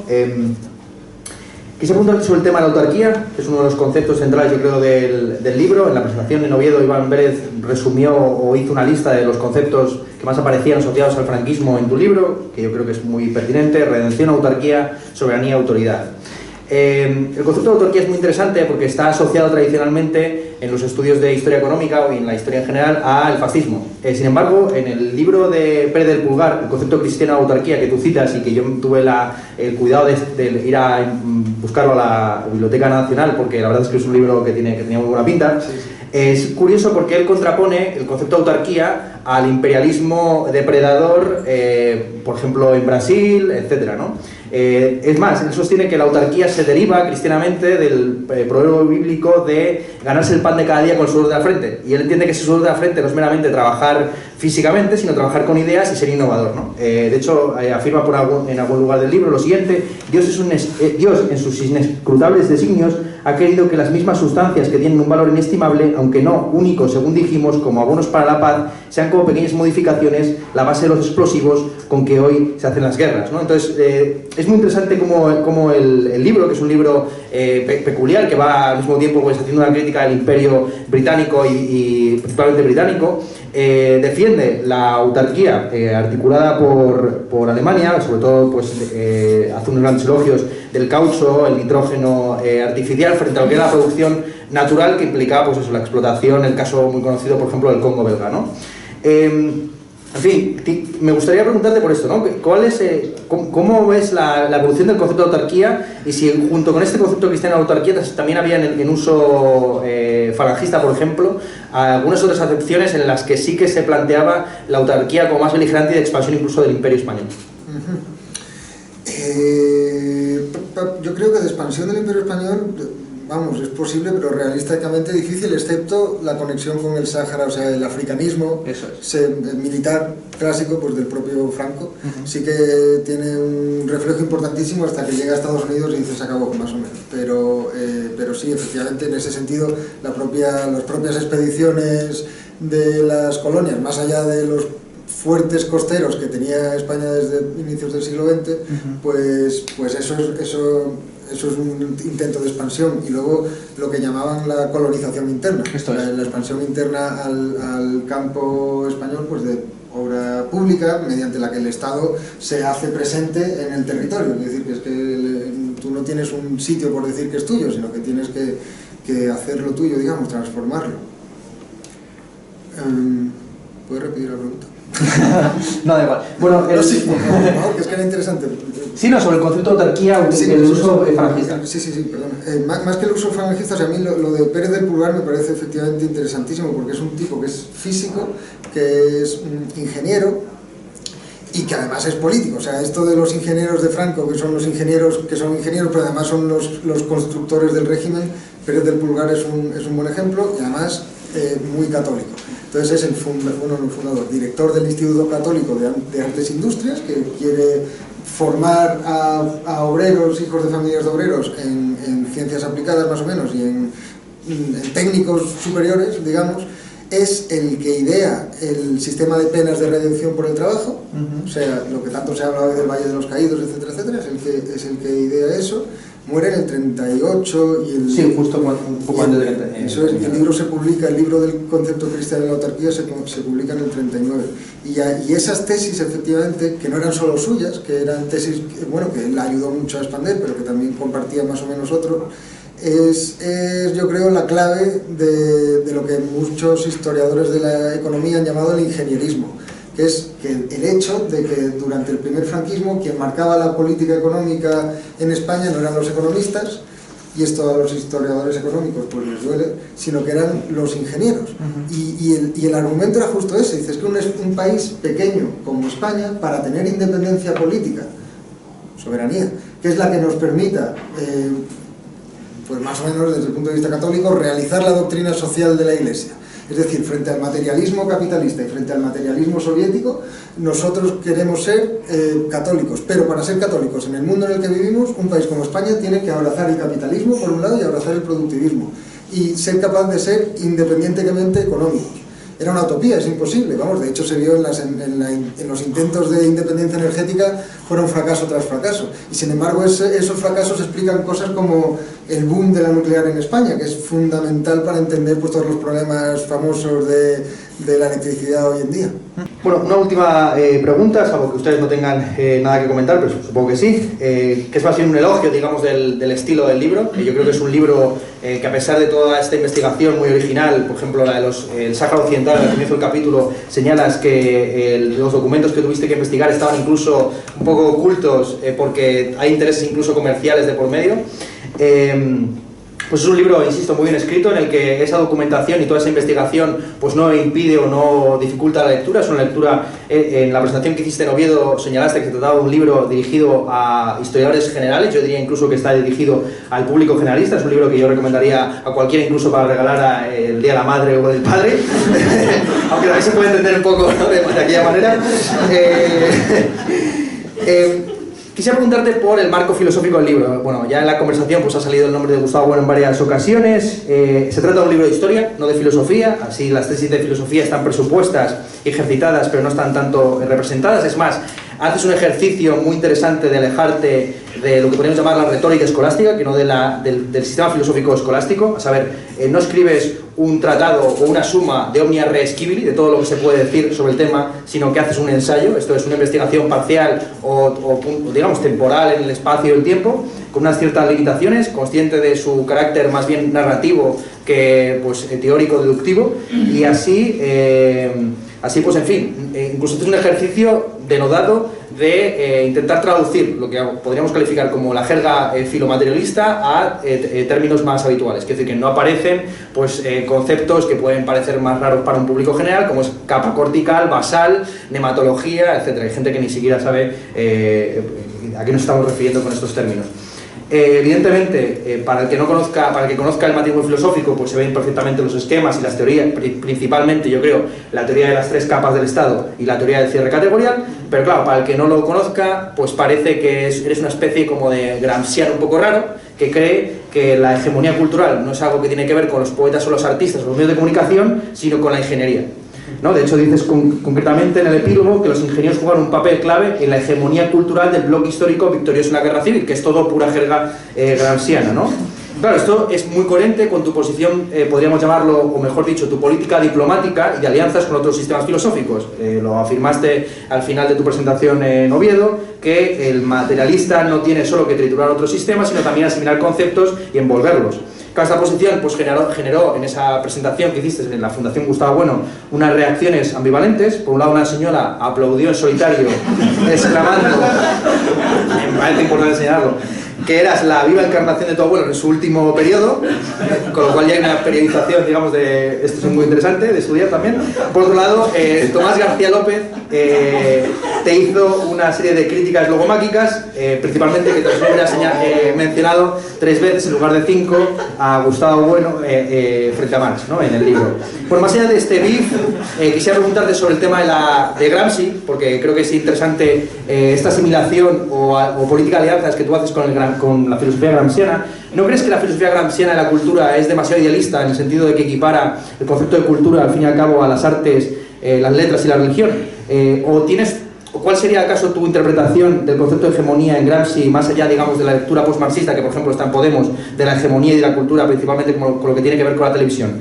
Quise preguntarte sobre el tema de la autarquía, que es uno de los conceptos centrales, yo creo, del libro. En la presentación en Oviedo, Iván Vélez resumió o hizo una lista de los conceptos que más aparecían asociados al franquismo en tu libro, que yo creo que es muy pertinente: redención, autarquía, soberanía, autoridad. El concepto de autarquía es muy interesante porque está asociado tradicionalmente en los estudios de historia económica y en la historia en general al fascismo. Sin embargo, en el libro de Pérez del Pulgar, el concepto cristiano de autarquía que tú citas y que yo tuve el cuidado de ir a buscarlo a la Biblioteca Nacional, porque la verdad es que es un libro que tenía muy buena pinta. Sí. Es curioso porque él contrapone el concepto de autarquía al imperialismo depredador, por ejemplo en Brasil, etcétera, ¿no? Es más, él sostiene que la autarquía se deriva cristianamente del proverbio bíblico de ganarse el pan de cada día con el sudor de la frente, y él entiende que ese sudor de la frente no es meramente trabajar físicamente, sino trabajar con ideas y ser innovador, ¿no? De hecho, afirma en algún lugar del libro lo siguiente: Dios en sus inescrutables designios ha querido que las mismas sustancias que tienen un valor inestimable, aunque no único según dijimos, como abonos para la paz, sean como pequeñas modificaciones la base de los explosivos con que hoy se hacen las guerras, ¿no? Entonces, es muy interesante como el libro, que es un libro peculiar, que va al mismo tiempo pues haciendo una crítica al imperio británico y principalmente británico, defiende la autarquía articulada por Alemania, sobre todo pues, hace unos grandes elogios del caucho, el nitrógeno artificial, frente a lo que era la producción natural, que implicaba pues eso, la explotación, el caso muy conocido, por ejemplo, del Congo belga, ¿no? En fin, me gustaría preguntarte por esto, ¿no? ¿Cómo ves la evolución del concepto de autarquía, y si junto con este concepto cristiano de autarquía también había en uso falangista, por ejemplo, algunas otras acepciones en las que sí que se planteaba la autarquía como más beligerante y de expansión incluso del Imperio español?
Yo creo que de expansión del Imperio español, vamos, es posible, pero realísticamente difícil, excepto la conexión con el Sáhara, o sea, el africanismo militar clásico pues del propio Franco. Sí que tiene un reflejo importantísimo hasta que llega a Estados Unidos y dice se acabó, más o menos. Pero sí, efectivamente, en ese sentido, las propias expediciones de las colonias, más allá de los fuertes costeros que tenía España desde inicios del siglo XX, pues eso es un intento de expansión. Y luego lo que llamaban la colonización interna, la expansión interna al campo español, pues de obra pública, mediante la que el Estado se hace presente en el territorio. Es decir, que es que tú no tienes un sitio por decir que es tuyo, sino que tienes que hacerlo tuyo, digamos, transformarlo. ¿Puedes repetir la pregunta?
No, da igual. Bueno,
no, sí, no, que es que era interesante.
Sí, no, sobre el concepto de autarquía, sí, el uso falangista.
Sí, perdón. Más que el uso falangista, o sea, a mí lo de Pérez del Pulgar me parece efectivamente interesantísimo, porque es un tipo que es físico, que es ingeniero y que además es político. O sea, esto de los ingenieros de Franco, que son ingenieros, pero además son los constructores del régimen, Pérez del Pulgar es un buen ejemplo, y además muy católico. Entonces es el director del Instituto Católico de Artes e Industrias, que quiere formar a obreros, hijos de familias de obreros, en ciencias aplicadas más o menos, y en técnicos superiores, digamos. Es el que idea el sistema de penas de redención por el trabajo, o sea, lo que tanto se ha hablado del Valle de los Caídos, etcétera, etcétera, es el que idea eso. Muere en el 38 y
sí, justo un poco antes del 39.
Eso es, el libro se publica, el libro del concepto cristiano de la autarquía se publica en el 39. Y esas tesis, efectivamente, que no eran solo suyas, que eran tesis que él ayudó mucho a expandir, pero que también compartía más o menos otros, es yo creo la clave de lo que muchos historiadores de la economía han llamado el ingenierismo, que es que el hecho de que durante el primer franquismo quien marcaba la política económica en España no eran los economistas, y esto a los historiadores económicos pues les duele, sino que eran los ingenieros. Y el argumento era justo ese, dices que un país pequeño como España, para tener independencia política, soberanía, que es la que nos permita, pues más o menos desde el punto de vista católico, realizar la doctrina social de la Iglesia. Es decir, frente al materialismo capitalista y frente al materialismo soviético, nosotros queremos ser católicos, pero para ser católicos en el mundo en el que vivimos, un país como España tiene que abrazar el capitalismo por un lado y abrazar el productivismo y ser capaz de ser independientemente económicos. Era una utopía, es imposible, vamos, de hecho se vio en los intentos de independencia energética, fueron fracaso tras fracaso, y sin embargo esos fracasos explican cosas como el boom de la nuclear en España, que es fundamental para entender pues, todos los problemas famosos de la electricidad hoy en día.
Bueno, una última pregunta, salvo que ustedes no tengan nada que comentar, pero supongo que sí, que es más bien un elogio, digamos, del estilo del libro. Yo creo que es un libro que a pesar de toda esta investigación muy original, por ejemplo, la de el Sáhara Occidental, al comienzo del capítulo, señalas que los documentos que tuviste que investigar estaban incluso un poco ocultos porque hay intereses incluso comerciales de por medio. Pues es un libro, insisto, muy bien escrito, en el que esa documentación y toda esa investigación pues no impide o no dificulta la lectura. Es una lectura, en la presentación que hiciste en Oviedo señalaste que se trataba de un libro dirigido a historiadores generales, yo diría incluso que está dirigido al público generalista. Es un libro que yo recomendaría a cualquiera, incluso para regalar el Día de la Madre o del Padre, aunque también se puede entender un poco, ¿no?, de aquella manera. Quisiera preguntarte por el marco filosófico del libro. Bueno, ya en la conversación pues ha salido el nombre de Gustavo Bueno en varias ocasiones. Se trata de un libro de historia, no de filosofía. Así las tesis de filosofía están presupuestas y ejercitadas, pero no están tanto representadas. Es más, haces un ejercicio muy interesante de alejarte de lo que podríamos llamar la retórica escolástica, que no del sistema filosófico escolástico. A saber, no escribes un tratado o una suma de omnia res scibili, de todo lo que se puede decir sobre el tema, sino que haces un ensayo. Esto es una investigación parcial o digamos temporal en el espacio y el tiempo, con unas ciertas limitaciones, consciente de su carácter más bien narrativo que pues teórico-deductivo, y así pues en fin, incluso es un ejercicio denodado de intentar traducir lo que podríamos calificar como la jerga filomaterialista a términos más habituales, es decir, que no aparecen pues, conceptos que pueden parecer más raros para un público general, como es capa cortical, basal, nematología, etc. Hay gente que ni siquiera sabe a qué nos estamos refiriendo con estos términos. Evidentemente, para el que conozca el matrimonio filosófico, pues se ven perfectamente los esquemas y las teorías, principalmente yo creo la teoría de las tres capas del Estado y la teoría del cierre categorial, pero claro, para el que no lo conozca, pues parece que eres una especie como de gramsciano un poco raro, que cree que la hegemonía cultural no es algo que tiene que ver con los poetas o los artistas o los medios de comunicación, sino con la ingeniería, ¿no? De hecho, dices concretamente en el epílogo que los ingenieros juegan un papel clave en la hegemonía cultural del bloque histórico victorioso en la guerra civil, que es todo pura jerga gramsciana, ¿no? Claro, esto es muy coherente con tu posición, podríamos llamarlo, o mejor dicho, tu política diplomática y de alianzas con otros sistemas filosóficos. Lo afirmaste al final de tu presentación en Oviedo, que el materialista no tiene solo que triturar otros sistemas, sino también asimilar conceptos y envolverlos. Esta posición pues, generó en esa presentación que hiciste en la Fundación Gustavo Bueno unas reacciones ambivalentes. Por un lado, una señora aplaudió en solitario, exclamando, me parece importante señalarlo, que eras la viva encarnación de tu abuelo en su último periodo, con lo cual ya hay una periodización, digamos, de esto es muy interesante de estudiar también. Por otro lado, Tomás García López te hizo una serie de críticas logomáquicas, principalmente que te hubieras mencionado 3 veces en lugar de 5 a Gustavo Bueno frente a Marx, ¿no?, en el libro. Por más allá de este beef, quisiera preguntarte sobre el tema de Gramsci, porque creo que es interesante esta asimilación o política de alianzas que tú haces con la filosofía gramsciana. ¿No crees que la filosofía gramsciana de la cultura es demasiado idealista en el sentido de que equipara el concepto de cultura al fin y al cabo a las artes, las letras y la religión? ¿O cuál sería acaso tu interpretación del concepto de hegemonía en Gramsci, más allá, digamos, de la lectura postmarxista, que por ejemplo está en Podemos, de la hegemonía y de la cultura, principalmente con lo que tiene que ver con la televisión?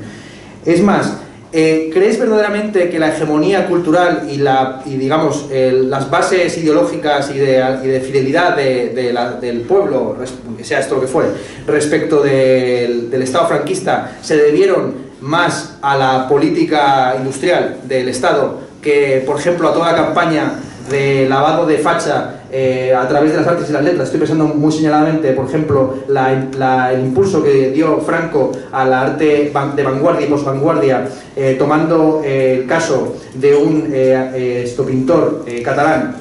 Es más, ¿crees verdaderamente que la hegemonía cultural y digamos, las bases ideológicas y de fidelidad del pueblo, sea esto lo que fuere, respecto del Estado franquista, se debieron más a la política industrial del Estado que, por ejemplo, a toda la campaña de lavado de facha a través de las artes y las letras. Estoy pensando muy señaladamente, por ejemplo, el impulso que dio Franco a la arte de vanguardia y posvanguardia, tomando el caso de un pintor catalán,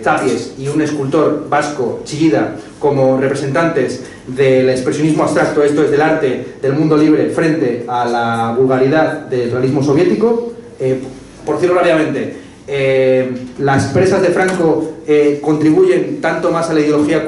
Tapies, y un escultor vasco, Chillida, como representantes del expresionismo abstracto, esto es del arte del mundo libre, frente a la vulgaridad del realismo soviético. Por decirlo rápidamente, las presas de Franco contribuyen tanto más a la ideología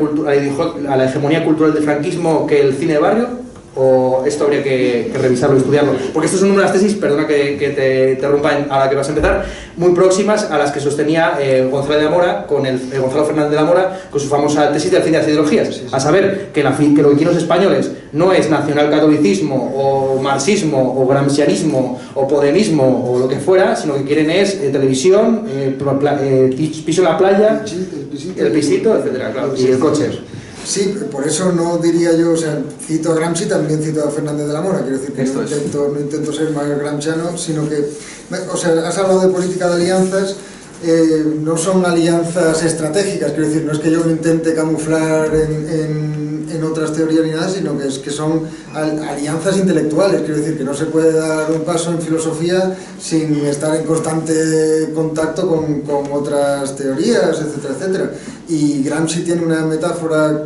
a la hegemonía cultural del franquismo que el cine de barrio, o esto habría que revisarlo y estudiarlo, porque estas son unas tesis, perdona que te interrumpa ahora que vas a empezar, muy próximas a las que sostenía Gonzalo Fernández de la Mora con su famosa tesis del cine de las ideologías, a saber que lo que quieren los españoles no es nacionalcatolicismo o marxismo o gramscianismo o podemismo o lo que fuera, sino que quieren es televisión, piso en la playa, el pisito, etcétera, claro, y el coche.
Sí, por eso no diría yo, o sea, cito a Gramsci, también cito a Fernández de la Mora, quiero decir que no intento ser más gramsciano, sino que, o sea, has hablado de política de alianzas, no son alianzas estratégicas, quiero decir, no es que yo me intente camuflar en otras teorías ni nada, sino que son alianzas intelectuales, quiero decir que no se puede dar un paso en filosofía sin estar en constante contacto con otras teorías, etcétera, etcétera. Y Gramsci tiene una metáfora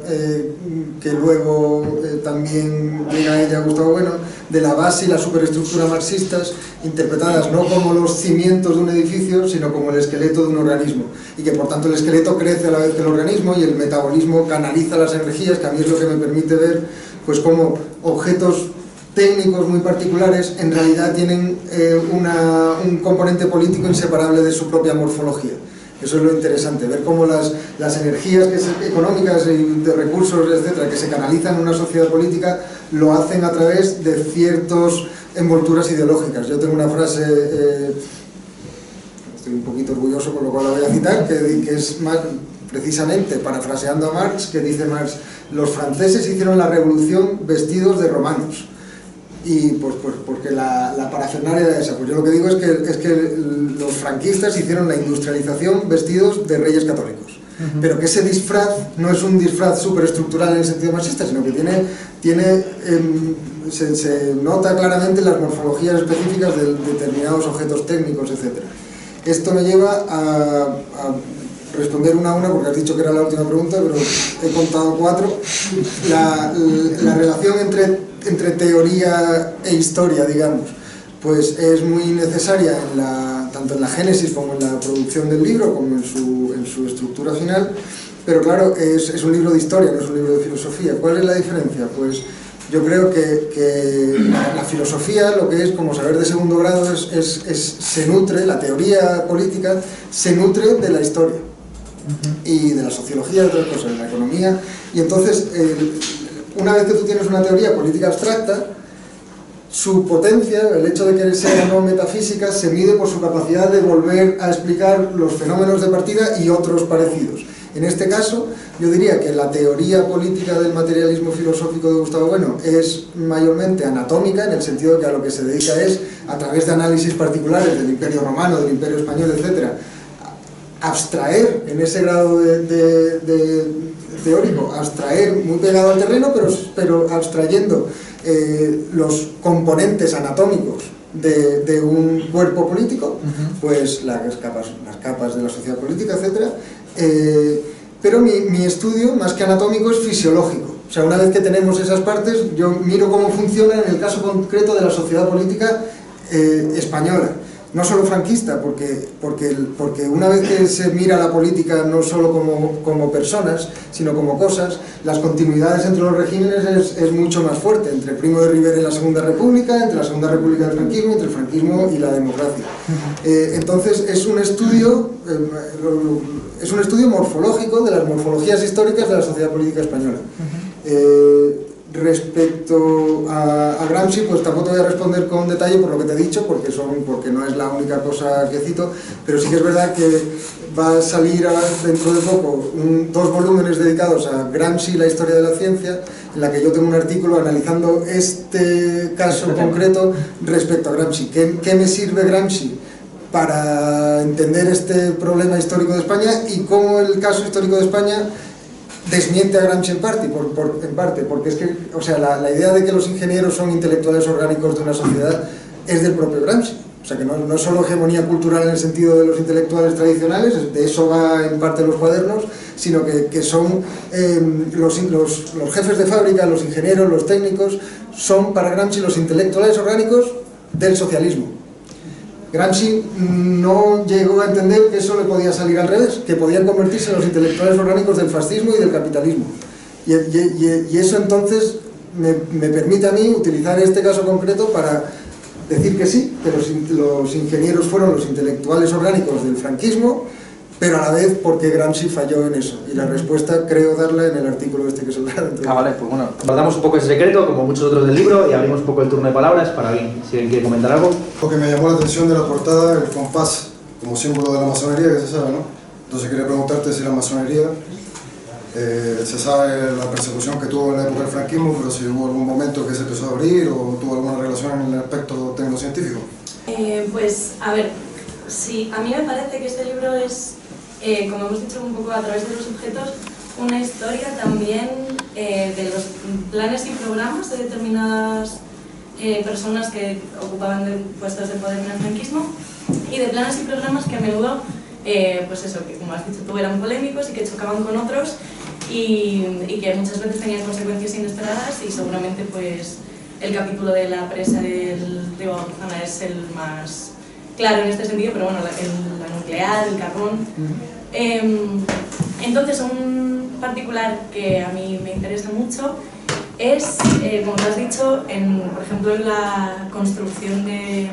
que luego también llega a ella Gustavo Bueno, de la base y la superestructura marxistas, interpretadas no como los cimientos de un edificio, sino como el esqueleto de un organismo, y que por tanto el esqueleto crece a la vez que el organismo, y el metabolismo canaliza las energías, que a mí es lo que me permite ver pues cómo objetos técnicos muy particulares en realidad tienen un componente político inseparable de su propia morfología. Eso es lo interesante, ver cómo las energías económicas y de recursos, etcétera, que se canalizan en una sociedad política, lo hacen a través de ciertas envolturas ideológicas. Yo tengo una frase, estoy un poquito orgulloso, por lo cual la voy a citar, que es más precisamente parafraseando a Marx, que dice Marx: los franceses hicieron la revolución vestidos de romanos. Y pues porque la parafernalia era esa. Pues yo lo que digo es que los franquistas hicieron la industrialización vestidos de reyes católicos. Pero que ese disfraz no es un disfraz superestructural en el sentido marxista, sino que se nota claramente las morfologías específicas de determinados objetos técnicos, etc. Esto me lleva a responder una a una, porque has dicho que era la última pregunta, pero he contado 4. La relación entre teoría e historia, digamos, pues es muy necesaria tanto en la génesis como en la producción del libro, como en su estructura final, pero claro, es un libro de historia, no es un libro de filosofía. ¿Cuál es la diferencia? Pues yo creo que la filosofía, lo que es como saber de segundo grado, se nutre, la teoría política se nutre de la historia y de la sociología y otras cosas, de la economía, y entonces una vez que tú tienes una teoría política abstracta, su potencia, el hecho de que sea no metafísica, se mide por su capacidad de volver a explicar los fenómenos de partida y otros parecidos. En este caso, yo diría que la teoría política del materialismo filosófico de Gustavo Bueno es mayormente anatómica, en el sentido de que a lo que se dedica es, a través de análisis particulares del Imperio Romano, del Imperio Español, etc., abstraer en ese grado teórico, abstraer muy pegado al terreno, pero abstrayendo los componentes anatómicos de un cuerpo político, pues las capas de la sociedad política, etc. Pero mi estudio, más que anatómico, es fisiológico. O sea, una vez que tenemos esas partes, yo miro cómo funcionan en el caso concreto de la sociedad política española. No solo franquista, porque una vez que se mira la política no solo como personas, sino como cosas, las continuidades entre los regímenes es mucho más fuerte, entre Primo de Rivera y la Segunda República, entre la Segunda República y el franquismo, entre el franquismo y la democracia. Entonces es un estudio morfológico de las morfologías históricas de la sociedad política española. Respecto a Gramsci, pues tampoco te voy a responder con detalle por lo que te he dicho, porque no es la única cosa que cito, pero sí que es verdad que va a salir dentro de poco 2 volúmenes dedicados a Gramsci y la historia de la ciencia, en la que yo tengo un artículo analizando este caso concreto respecto a Gramsci. ¿Qué me sirve Gramsci para entender este problema histórico de España y cómo el caso histórico de España desmiente a Gramsci en parte, porque es que, o sea, la idea de que los ingenieros son intelectuales orgánicos de una sociedad es del propio Gramsci. O sea, que no es solo hegemonía cultural en el sentido de los intelectuales tradicionales, de eso va en parte los cuadernos, sino que son los jefes de fábrica, los ingenieros, los técnicos, son para Gramsci los intelectuales orgánicos del socialismo. Gramsci no llegó a entender que eso le podía salir al revés, que podían convertirse en los intelectuales orgánicos del fascismo y del capitalismo. Y eso entonces me permite a mí utilizar este caso concreto para decir que sí, que los ingenieros fueron los intelectuales orgánicos del franquismo, pero a la vez porque Gramsci falló en eso. Y la respuesta creo darla en el artículo este que saldrá.
Vale, pues bueno, guardamos un poco ese secreto, como muchos otros del libro, y abrimos un poco el turno de palabras para alguien, si alguien quiere comentar algo.
Lo que me llamó la atención de la portada, el compás como símbolo de la masonería, que se sabe, ¿no? Entonces quería preguntarte si la masonería, se sabe la persecución que tuvo en la época del franquismo, pero si hubo algún momento que se empezó a abrir o tuvo alguna relación en el aspecto tecnocientífico.
Pues, a ver, sí, a mí me parece que este libro es, como hemos dicho un poco a través de los objetos, una historia también de los planes y programas de determinadas personas que ocupaban puestos de poder en el franquismo, y de planes y programas que a menudo, pues eso, que como has dicho tú, eran polémicos y que chocaban con otros y que muchas veces tenían consecuencias inesperadas, y seguramente pues el capítulo de la presa del río Guadalquivir es el más claro en este sentido, pero bueno, la nuclear, el carbón. Entonces, un particular que a mí me interesa mucho es, como tú has dicho, por ejemplo, en la construcción de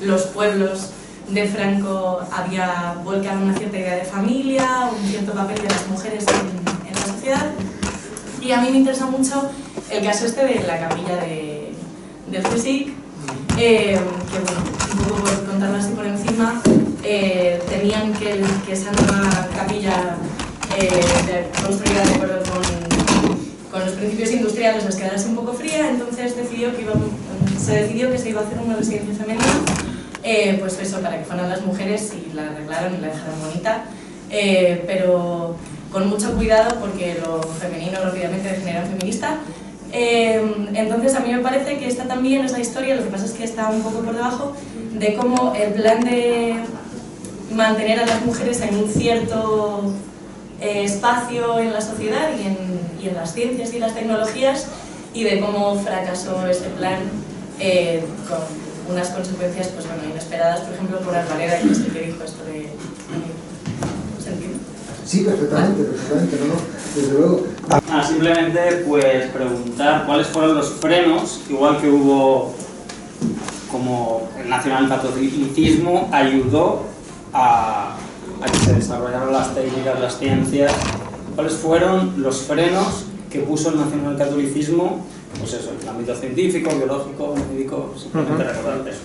los pueblos de Franco había volcado una cierta idea de familia, un cierto papel de las mujeres en la sociedad, y a mí me interesa mucho el caso este de la capilla del CSIC, que bueno, un poco por contarlo así por encima, tenían que esa nueva capilla construida de acuerdo con los principios industriales les quedase un poco fría, entonces se decidió que se iba a hacer una residencia femenina, pues eso, para que fueran las mujeres y la arreglaron y la dejaron bonita, pero con mucho cuidado porque lo femenino rápidamente degenera en feminista. Entonces a mí me parece que esta también es la historia, lo que pasa es que está un poco por debajo, de cómo el plan de mantener a las mujeres en un cierto espacio en la sociedad y en las ciencias y las tecnologías, y de cómo fracasó este plan con unas consecuencias pues, bueno, inesperadas, por ejemplo, por Arboleda, que es el que dijo esto de... ¿Sentido?
Sí, perfectamente, no, desde luego.
Simplemente pues preguntar cuáles fueron los frenos, igual que hubo como el nacionalcatolicismo ayudó a que se desarrollaran las técnicas, las ciencias, cuáles fueron los frenos que puso el nacionalcatolicismo, pues eso, en el ámbito científico, biológico, médico, simplemente recordar eso.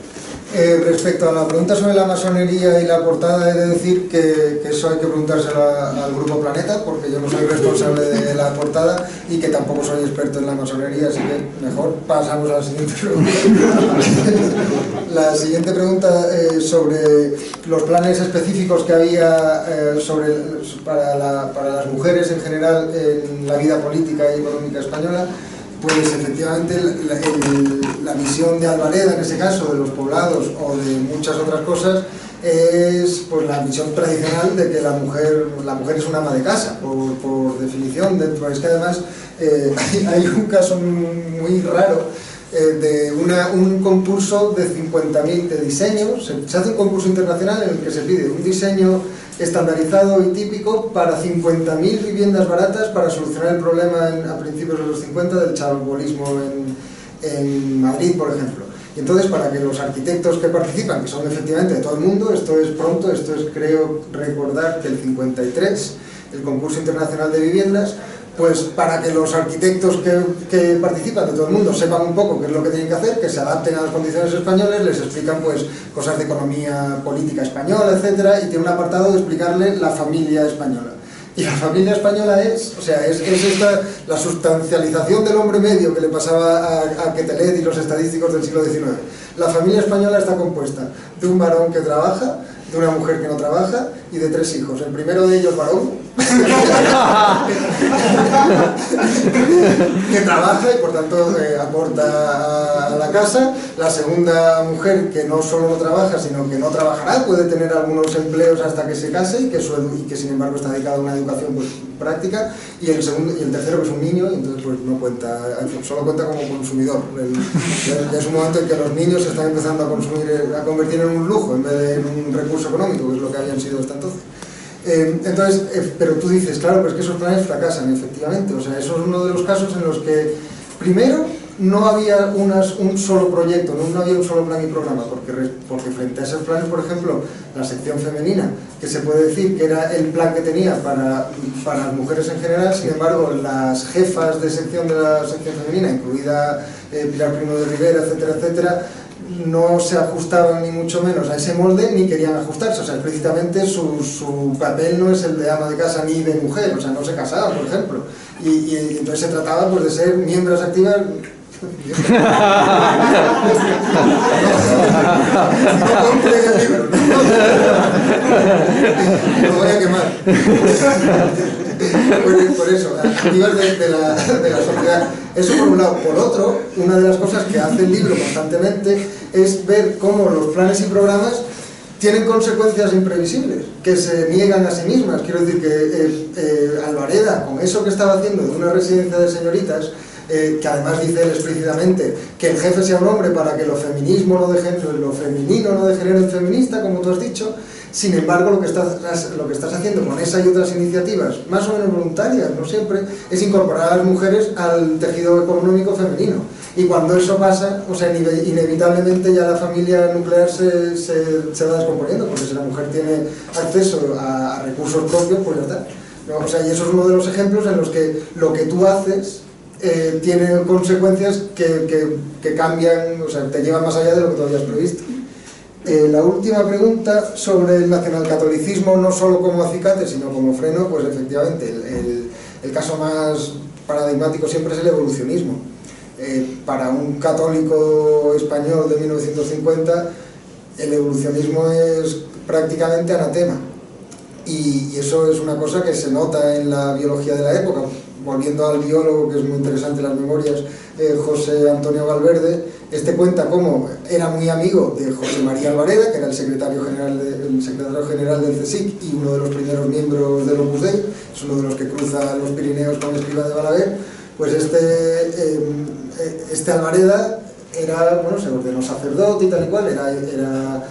Respecto a la pregunta sobre la masonería y la portada, he de decir que eso hay que preguntárselo al Grupo Planeta, porque yo no soy responsable de la portada y que tampoco soy experto en la masonería, así que mejor pasamos a la siguiente pregunta. La siguiente pregunta sobre los planes específicos que había para las mujeres en general en la vida política y económica española. Pues efectivamente la visión de Alvareda, en ese caso, de los poblados o de muchas otras cosas, es pues, la visión tradicional de que la mujer es una ama de casa, por definición. Es que además hay un caso muy raro de un concurso de 50.000 de diseños. Se hace un concurso internacional en el que se pide un diseño estandarizado y típico para 50.000 viviendas baratas para solucionar el problema a principios de los 50 del chabolismo en Madrid, por ejemplo. Y entonces, para que los arquitectos que participan, que son efectivamente de todo el mundo, esto es creo recordar que el 53, el concurso internacional de viviendas, pues para que los arquitectos que participan de todo el mundo sepan un poco qué es lo que tienen que hacer, que se adapten a las condiciones españolas, les explican pues cosas de economía política española, etcétera, y tiene un apartado de explicarle la familia española. Y la familia española es, o sea, es esta, la sustancialización del hombre medio que le pasaba a Quetelet y los estadísticos del siglo XIX. La familia española está compuesta de un varón que trabaja, de una mujer que no trabaja y de 3 hijos. El primero de ellos varón, que trabaja y por tanto aporta a la casa. La segunda mujer que no solo no trabaja, sino que no trabajará, puede tener algunos empleos hasta que se case y que sin embargo está dedicada a una educación pues, práctica. Y el tercero que es un niño, y entonces pues no cuenta, solo cuenta como consumidor. Ya es un momento en que los niños se están empezando a convertir en un lujo en vez de en un recurso económico, que es lo que habían sido hasta entonces. Pero tú dices, claro, pero es que esos planes fracasan, efectivamente. O sea, eso es uno de los casos en los que, primero, no había un solo proyecto, no había un solo plan y programa, porque frente a esos planes, por ejemplo, la sección femenina, que se puede decir que era el plan que tenía para las mujeres en general, sin embargo, las jefas de sección de la sección femenina, incluida Pilar Primo de Rivera, etcétera, etcétera, no se ajustaban ni mucho menos a ese molde ni querían ajustarse, o sea, explícitamente su papel no es el de ama de casa ni de mujer, o sea, no se casaban, por ejemplo, y entonces se trataba pues, de ser miembros activas. No compren el libro, no voy a quemar. Por eso, activas de la sociedad. Eso por un lado. Por otro, una de las cosas que hace el libro constantemente es ver cómo los planes y programas tienen consecuencias imprevisibles, que se niegan a sí mismas. Quiero decir que Albareda, con eso que estaba haciendo de una residencia de señoritas, que además dice él explícitamente que el jefe sea un hombre para que lo femenino no degenere en feminista, como tú has dicho. Sin embargo, lo que estás haciendo con esa y otras iniciativas, más o menos voluntarias, no siempre, es incorporar a las mujeres al tejido económico femenino. Y cuando eso pasa, o sea, inevitablemente ya la familia nuclear se va descomponiendo, porque si la mujer tiene acceso a recursos propios, pues ya está. ¿No? O sea, y eso es uno de los ejemplos en los que lo que tú haces tiene consecuencias que cambian, o sea, te llevan más allá de lo que tú habías previsto. La última pregunta sobre el nacionalcatolicismo, no solo como acicate, sino como freno, pues efectivamente, el caso más paradigmático siempre es el evolucionismo. Para un católico español de 1950, el evolucionismo es prácticamente anatema. Y eso es una cosa que se nota en la biología de la época. Volviendo al biólogo, que es muy interesante las memorias, José Antonio Valverde, cuenta cómo era muy amigo de José María Albareda, que era el secretario general del CSIC y uno de los primeros miembros del Opus Dei, es uno de los que cruza los Pirineos con Escrivá de Balaguer. Pues este Albareda se ordenó sacerdote y tal y cual, era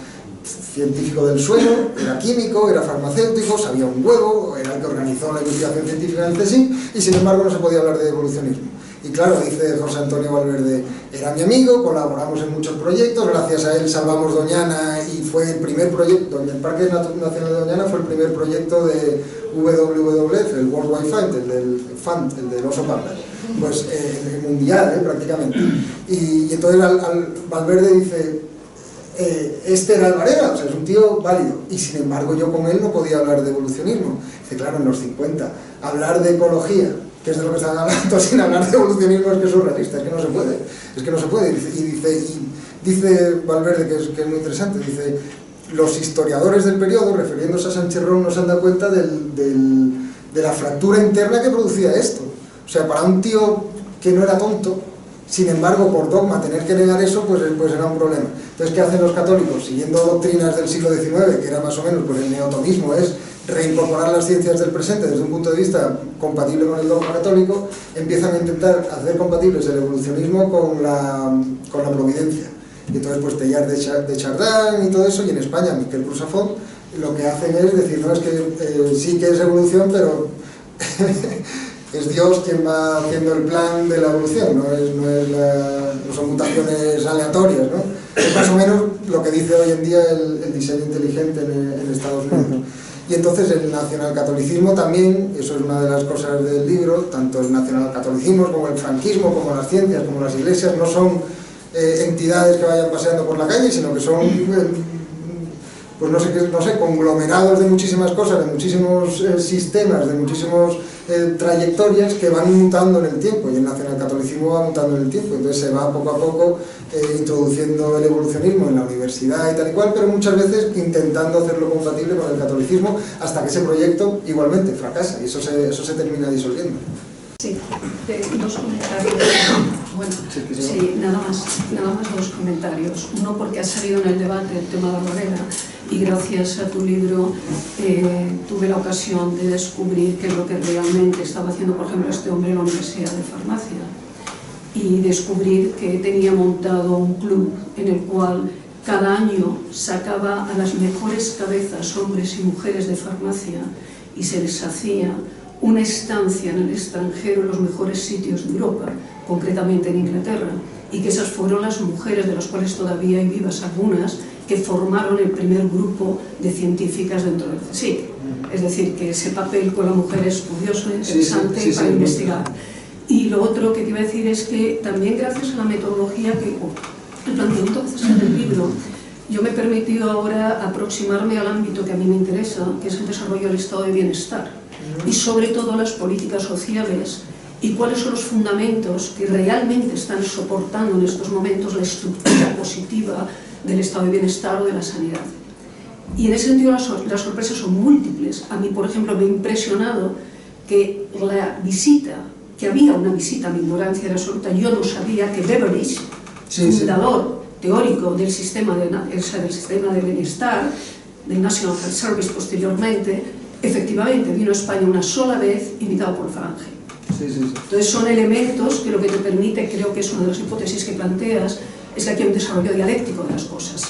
científico del suelo, era químico, era farmacéutico, sabía un huevo, era el que organizó la investigación científica en el CSIC, y sin embargo no se podía hablar de evolucionismo. Y claro, dice José Antonio Valverde, era mi amigo, colaboramos en muchos proyectos, gracias a él salvamos Doñana y fue el primer proyecto, el Parque Nacional de Doñana fue el primer proyecto de WWF, el World Wide Fund, el del oso panda, pues mundial prácticamente. Y entonces Valverde dice, este era Albareda, o sea, es un tío válido, y sin embargo yo con él no podía hablar de evolucionismo. Dice, claro, en los 50, hablar de ecología, que es de lo que están hablando, sin hablar de evolucionismo es que es surrealista, es que no se puede. Y dice Valverde, que es muy interesante, dice, los historiadores del periodo, refiriéndose a Sánchez Ron, no se han dado cuenta de la fractura interna que producía esto. O sea, para un tío que no era tonto, sin embargo, por dogma, tener que negar eso, pues era un problema. Entonces, ¿qué hacen los católicos? Siguiendo doctrinas del siglo XIX, que era más o menos, pues el neotomismo es reincorporar las ciencias del presente desde un punto de vista compatible con el dogma católico, empiezan a intentar hacer compatibles el evolucionismo con la providencia. Y entonces, pues Teilhard de Chardin y todo eso, y en España, Miquel Crusafont, lo que hacen es decir, no, es que sí que es evolución, pero es Dios quien va haciendo el plan de la evolución, no son mutaciones aleatorias, ¿no? Es más o menos lo que dice hoy en día el diseño inteligente en Estados Unidos. Y entonces el nacionalcatolicismo también, eso es una de las cosas del libro, tanto el nacionalcatolicismo como el franquismo, como las ciencias, como las iglesias, no son entidades que vayan paseando por la calle, sino que son pues no sé, conglomerados de muchísimas cosas, de muchísimos sistemas, de muchísimas trayectorias que van mutando en el tiempo, y el nacionalcatolicismo va mutando en el tiempo. Entonces se va poco a poco introduciendo el evolucionismo en la universidad y tal y cual, pero muchas veces intentando hacerlo compatible con el catolicismo, hasta que ese proyecto igualmente fracasa y eso se termina disolviendo.
Sí, dos comentarios. Bueno, sí, nada más dos comentarios. Uno, porque ha salido en el debate el tema de Barbarella, y gracias a tu libro tuve la ocasión de descubrir qué es lo que realmente estaba haciendo, por ejemplo, este hombre en la Universidad de Farmacia, y descubrir que tenía montado un club en el cual cada año sacaba a las mejores cabezas, hombres y mujeres de farmacia, y se les hacía una estancia en el extranjero en los mejores sitios de Europa, concretamente en Inglaterra, y que esas fueron las mujeres, de las cuales todavía hay vivas algunas, que formaron el primer grupo de científicas dentro del CSIC. Es decir, que ese papel con la mujer es curioso, interesante para investigar. Y lo otro que te iba a decir es que también gracias a la metodología que el planteamiento que haces en el libro, yo me he permitido ahora aproximarme al ámbito que a mí me interesa, que es el desarrollo del estado de bienestar, y sobre todo las políticas sociales, y cuáles son los fundamentos que realmente están soportando en estos momentos la estructura positiva del estado de bienestar o de la sanidad. Y en ese sentido las sorpresas son múltiples. A mí, por ejemplo, me ha impresionado que había una visita, a mi ignorancia era absoluta, yo no sabía que Beveridge, fundador teórico del sistema de bienestar, del National Health Service posteriormente, efectivamente vino a España una sola vez, invitado por Falange. Entonces son elementos que lo que te permite, creo que es una de las hipótesis que planteas, es que aquí hay un desarrollo dialéctico de las cosas,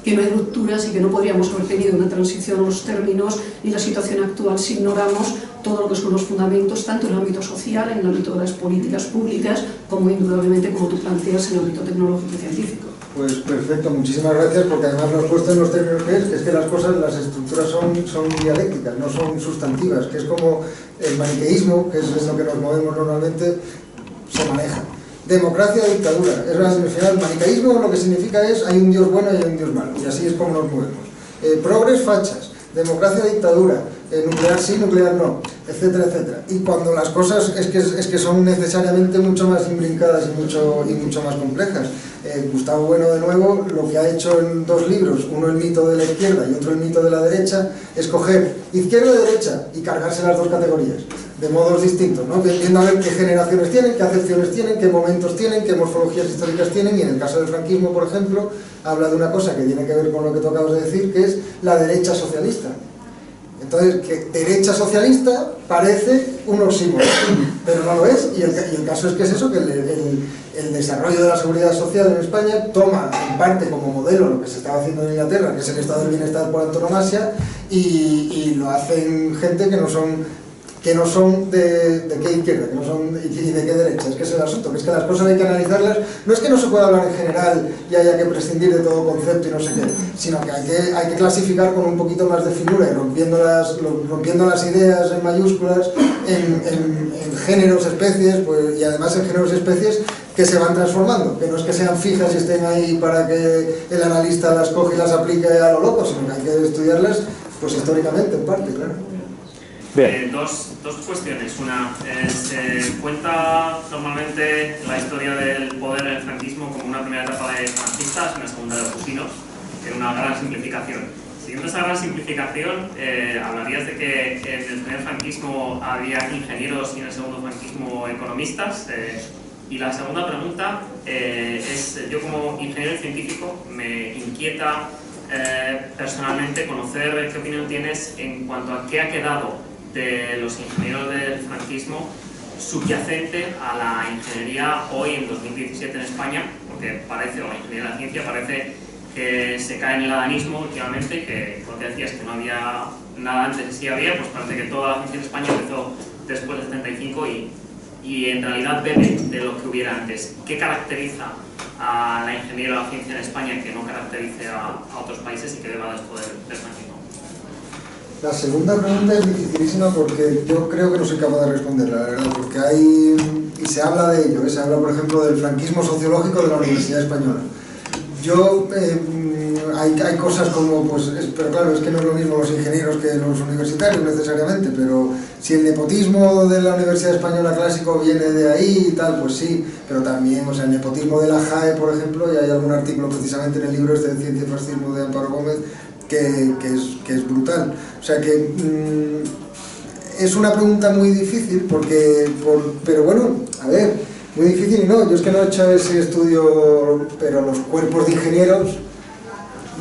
que no hay rupturas y que no podríamos haber tenido una transición en los términos ni la situación actual si ignoramos todo lo que son los fundamentos, tanto en el ámbito social, en el ámbito de las políticas públicas, como indudablemente, como tú planteas, en el ámbito tecnológico y científico.
Pues perfecto, muchísimas gracias, porque además lo has puesto en los términos que es que las cosas, las estructuras son dialécticas, no son sustantivas, que es como el maniqueísmo, que es en lo que nos movemos normalmente, se maneja. Democracia, dictadura, es al final el maniqueísmo lo que significa es hay un Dios bueno y hay un Dios malo, y así es como nos movemos. Progres, fachas, democracia, dictadura, nuclear sí, nuclear no, etcétera, etcétera. Y cuando las cosas es que son necesariamente mucho más imbrincadas y mucho más complejas. Gustavo Bueno, de nuevo, lo que ha hecho en dos libros, uno el mito de la izquierda y otro el mito de la derecha, es coger izquierda y derecha y cargarse las dos categorías, de modos distintos, ¿no? Viendo a ver qué generaciones tienen, qué acepciones tienen, qué momentos tienen, qué morfologías históricas tienen, y en el caso del franquismo, por ejemplo, habla de una cosa que tiene que ver con lo que tú acabas de decir, que es la derecha socialista. Entonces, que derecha socialista parece un oxímoron, pero no lo es, y el caso es que es eso, que el desarrollo de la seguridad social en España toma en parte como modelo lo que se estaba haciendo en Inglaterra, que es el estado del bienestar por antonomasia, y lo hacen gente que no son de qué izquierda, que no son y de qué derecha. Es que es el asunto, que es que las cosas hay que analizarlas, no es que no se pueda hablar en general y haya que prescindir de todo concepto y no sé qué, sino que hay que clasificar con un poquito más de finura y rompiendo las ideas en mayúsculas en géneros, especies, pues, y además en géneros y especies que se van transformando, que no es que sean fijas y estén ahí para que el analista las coge y las aplique a lo loco, sino que hay que estudiarlas pues históricamente en parte, claro.
Dos cuestiones. Una, se cuenta normalmente la historia del poder en el franquismo como una primera etapa de franquistas, una segunda de ocusinos, que era una gran simplificación. Siguiendo esa gran simplificación, hablarías de que en el primer franquismo había ingenieros y en el segundo franquismo economistas. Y la segunda pregunta es, yo como ingeniero científico me inquieta personalmente conocer qué opinión tienes en cuanto a qué ha quedado de los ingenieros del franquismo subyacente a la ingeniería hoy en 2017 en España, porque parece, o la ingeniería de la ciencia, parece que se cae en el adanismo últimamente, que lo que decías que no había nada antes y sí había, pues parece que toda la ciencia en España empezó después del 75 y en realidad bebe de lo que hubiera antes. ¿Qué caracteriza a la ingeniería de la ciencia en España que no caracterice a otros países y que deba después del franquismo?
La segunda pregunta es dificilísima porque yo creo que no soy capaz de responderla, la verdad, porque hay, y se habla de ello, se habla por ejemplo del franquismo sociológico de la Universidad Española. Yo hay cosas como, pues, pero claro, es que no es lo mismo los ingenieros que los universitarios necesariamente, pero si el nepotismo de la Universidad Española Clásico viene de ahí y tal, pues sí, pero también, o sea, el nepotismo de la JAE, por ejemplo, y hay algún artículo precisamente en el libro este de Ciencia y Fascismo de Amparo Gómez, que es brutal. O sea que es una pregunta muy difícil, pero bueno, a ver, muy difícil y no, yo es que no he hecho ese estudio, pero los cuerpos de ingenieros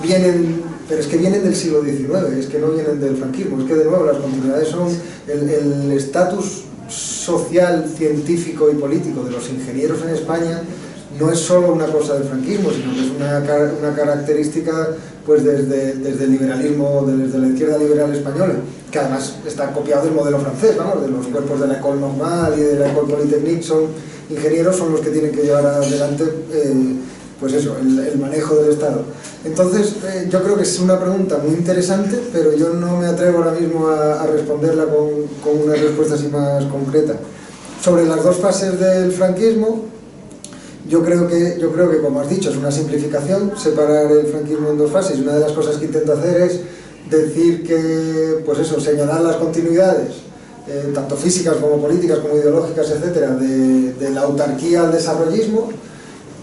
vienen, pero es que vienen del siglo XIX, es que no vienen del franquismo, es que de nuevo las continuidades son el estatus social, científico y político de los ingenieros en España. No es solo una cosa del franquismo, sino que es una característica pues desde el liberalismo, desde la izquierda liberal española, que además está copiado del modelo francés, vamos, de los cuerpos de la École Normale y de la École Polytechnique, son ingenieros, son los que tienen que llevar adelante pues eso, el manejo del Estado. Entonces, yo creo que es una pregunta muy interesante, pero yo no me atrevo ahora mismo a responderla con una respuesta así más concreta. Sobre las dos fases del franquismo, yo creo que, como has dicho, es una simplificación separar el franquismo en dos fases. Una de las cosas que intento hacer es decir que, pues eso, señalar las continuidades, tanto físicas como políticas, como ideológicas, etcétera, de la autarquía al desarrollismo.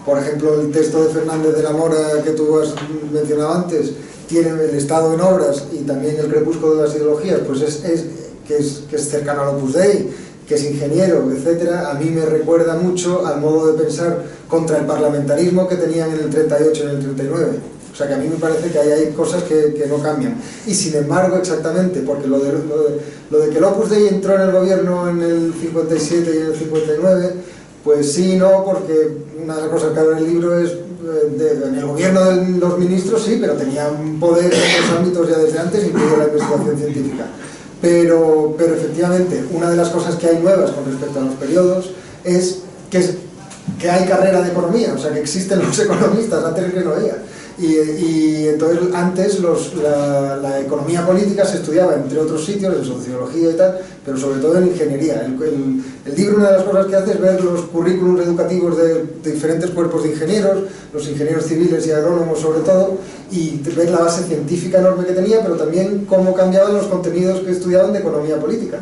Por ejemplo, el texto de Fernández de la Mora que tú has mencionado antes, tiene el Estado en obras y también el crepúsculo de las ideologías, pues que es cercano al Opus Dei, que es ingeniero, etcétera. A mí me recuerda mucho al modo de pensar contra el parlamentarismo que tenían en el 38 y en el 39. O sea que a mí me parece que ahí hay cosas que no cambian. Y sin embargo, exactamente, porque lo de que el Opus Dei entró en el gobierno en el 57 y en el 59, pues sí, no, porque una de las cosas que habla en el libro es, en el gobierno de los ministros sí, pero tenía un poder en otros ámbitos ya desde antes, incluido la investigación científica. Pero efectivamente, una de las cosas que hay nuevas con respecto a los periodos es que hay carrera de economía, o sea que existen los economistas, antes que no había. Y entonces antes la economía política se estudiaba entre otros sitios, en sociología y tal, pero sobre todo en ingeniería. El libro, una de las cosas que hace es ver los currículums educativos de diferentes cuerpos de ingenieros, los ingenieros civiles y agrónomos sobre todo, y ver la base científica enorme que tenía, pero también cómo cambiaban los contenidos que estudiaban de economía política.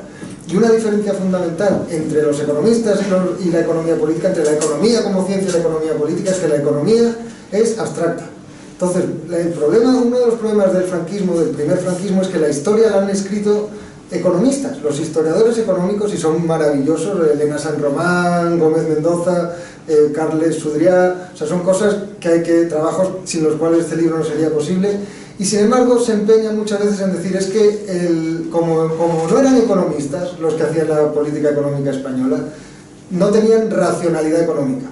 Y una diferencia fundamental entre los economistas y la economía política, entre la economía como ciencia y la economía política, es que la economía es abstracta. Entonces, uno de los problemas del franquismo, del primer franquismo, es que la historia la han escrito economistas, los historiadores económicos, y son maravillosos, Elena San Román, Gómez Mendoza, Carles Sudrià, o sea, son cosas trabajos sin los cuales este libro no sería posible, y sin embargo se empeñan muchas veces en decir, es que como no eran economistas los que hacían la política económica española, no tenían racionalidad económica.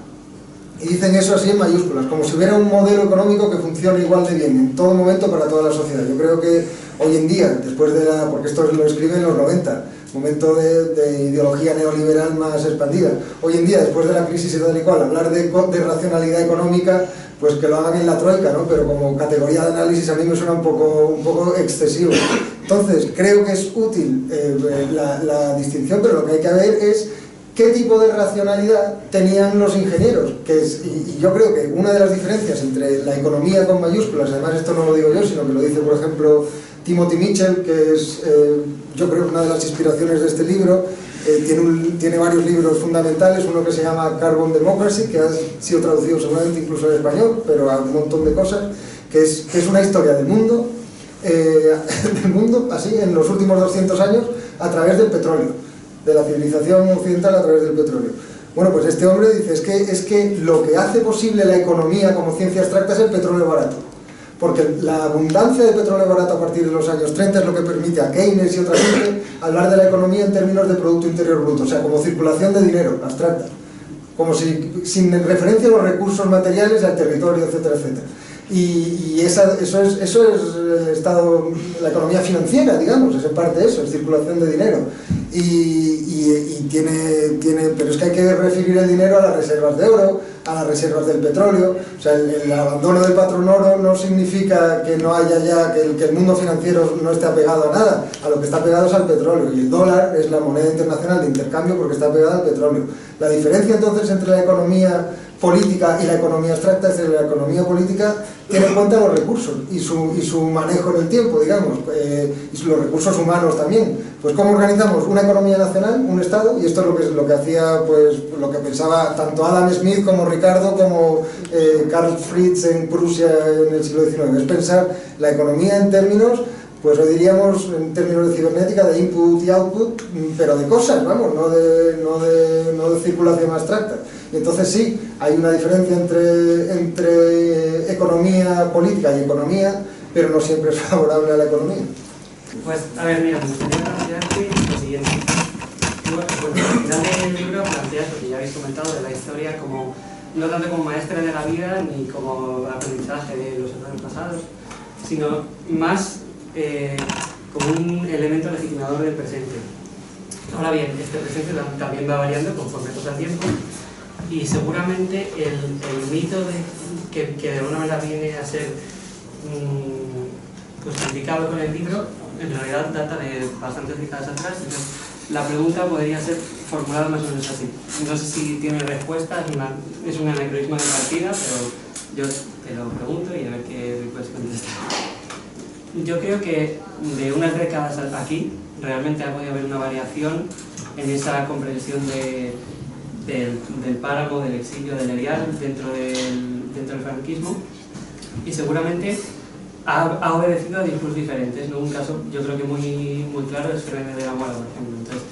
Y dicen eso así en mayúsculas, como si hubiera un modelo económico que funcione igual de bien en todo momento para toda la sociedad. Yo creo que hoy en día, después porque esto lo escriben en los 90, momento de ideología neoliberal más expandida, hoy en día, después de la crisis y tal y cual, hablar de racionalidad económica, pues que lo hagan en la troika, ¿no? Pero como categoría de análisis a mí me suena un poco excesivo. Entonces, creo que es útil la distinción, pero lo que hay que ver es qué tipo de racionalidad tenían los ingenieros, y yo creo que una de las diferencias entre la economía con mayúsculas, además esto no lo digo yo, sino que lo dice, por ejemplo, Timothy Mitchell, que es, yo creo, una de las inspiraciones de este libro. Tiene varios libros fundamentales, uno que se llama Carbon Democracy, que ha sido traducido seguramente incluso en español, pero a un montón de cosas, que es una historia del mundo, así, en los últimos 200 años, a través del petróleo, de la civilización occidental a través del petróleo. Bueno, pues este hombre dice, es que lo que hace posible la economía como ciencia abstracta es el petróleo barato. Porque la abundancia de petróleo barato a partir de los años 30 es lo que permite a Keynes y otra gente hablar de la economía en términos de Producto Interior Bruto, o sea, como circulación de dinero, abstracta. Como si, sin referencia a los recursos materiales, al territorio, etcétera, etcétera. Y eso es el estado, la economía financiera, digamos, es en parte eso, es circulación de dinero. Y tiene, pero es que hay que referir el dinero a las reservas de oro, a las reservas del petróleo. O sea, el abandono del patrón oro no significa que no haya ya, que el mundo financiero no esté apegado a nada, a lo que está pegado es al petróleo, y el dólar es la moneda internacional de intercambio porque está pegada al petróleo. La diferencia entonces entre la economía política y la economía abstracta, es decir, la economía política tiene en cuenta los recursos y su manejo en el tiempo, digamos, y los recursos humanos también. Pues cómo organizamos una economía nacional, un Estado, y esto es lo que hacía, pues lo que pensaba tanto Adam Smith como Ricardo, como Karl Fritz en Prusia en el siglo XIX, es pensar la economía en términos, pues lo diríamos en términos de cibernética, de input y output, pero de cosas, vamos, no de circulación abstracta. Y entonces sí, hay una diferencia entre economía política y economía, pero no siempre es favorable a la economía.
Pues, a ver, mira, me gustaría plantearte lo siguiente. Porque al final del libro planteas lo que ya habéis comentado de la historia como, no tanto como maestra de la vida ni como aprendizaje de los errores pasados, sino más como un elemento legitimador del presente. Ahora bien, este presente también va variando conforme pasa el tiempo y seguramente el mito que de alguna manera viene a ser pues, indicado con el libro en realidad data de bastantes décadas atrás. Entonces, la pregunta podría ser formulada más o menos así. No sé si tiene respuesta, es un anacronismo de partida, pero yo te lo pregunto y a ver qué me puedes contestar. Yo creo que de unas décadas aquí realmente ha podido haber una variación en esa comprensión del páramo, del exilio, del erial dentro del franquismo, y seguramente ha obedecido a discursos diferentes, ¿no? Un caso yo creo que muy claro es Fernández de la Mora, por ejemplo. Entonces,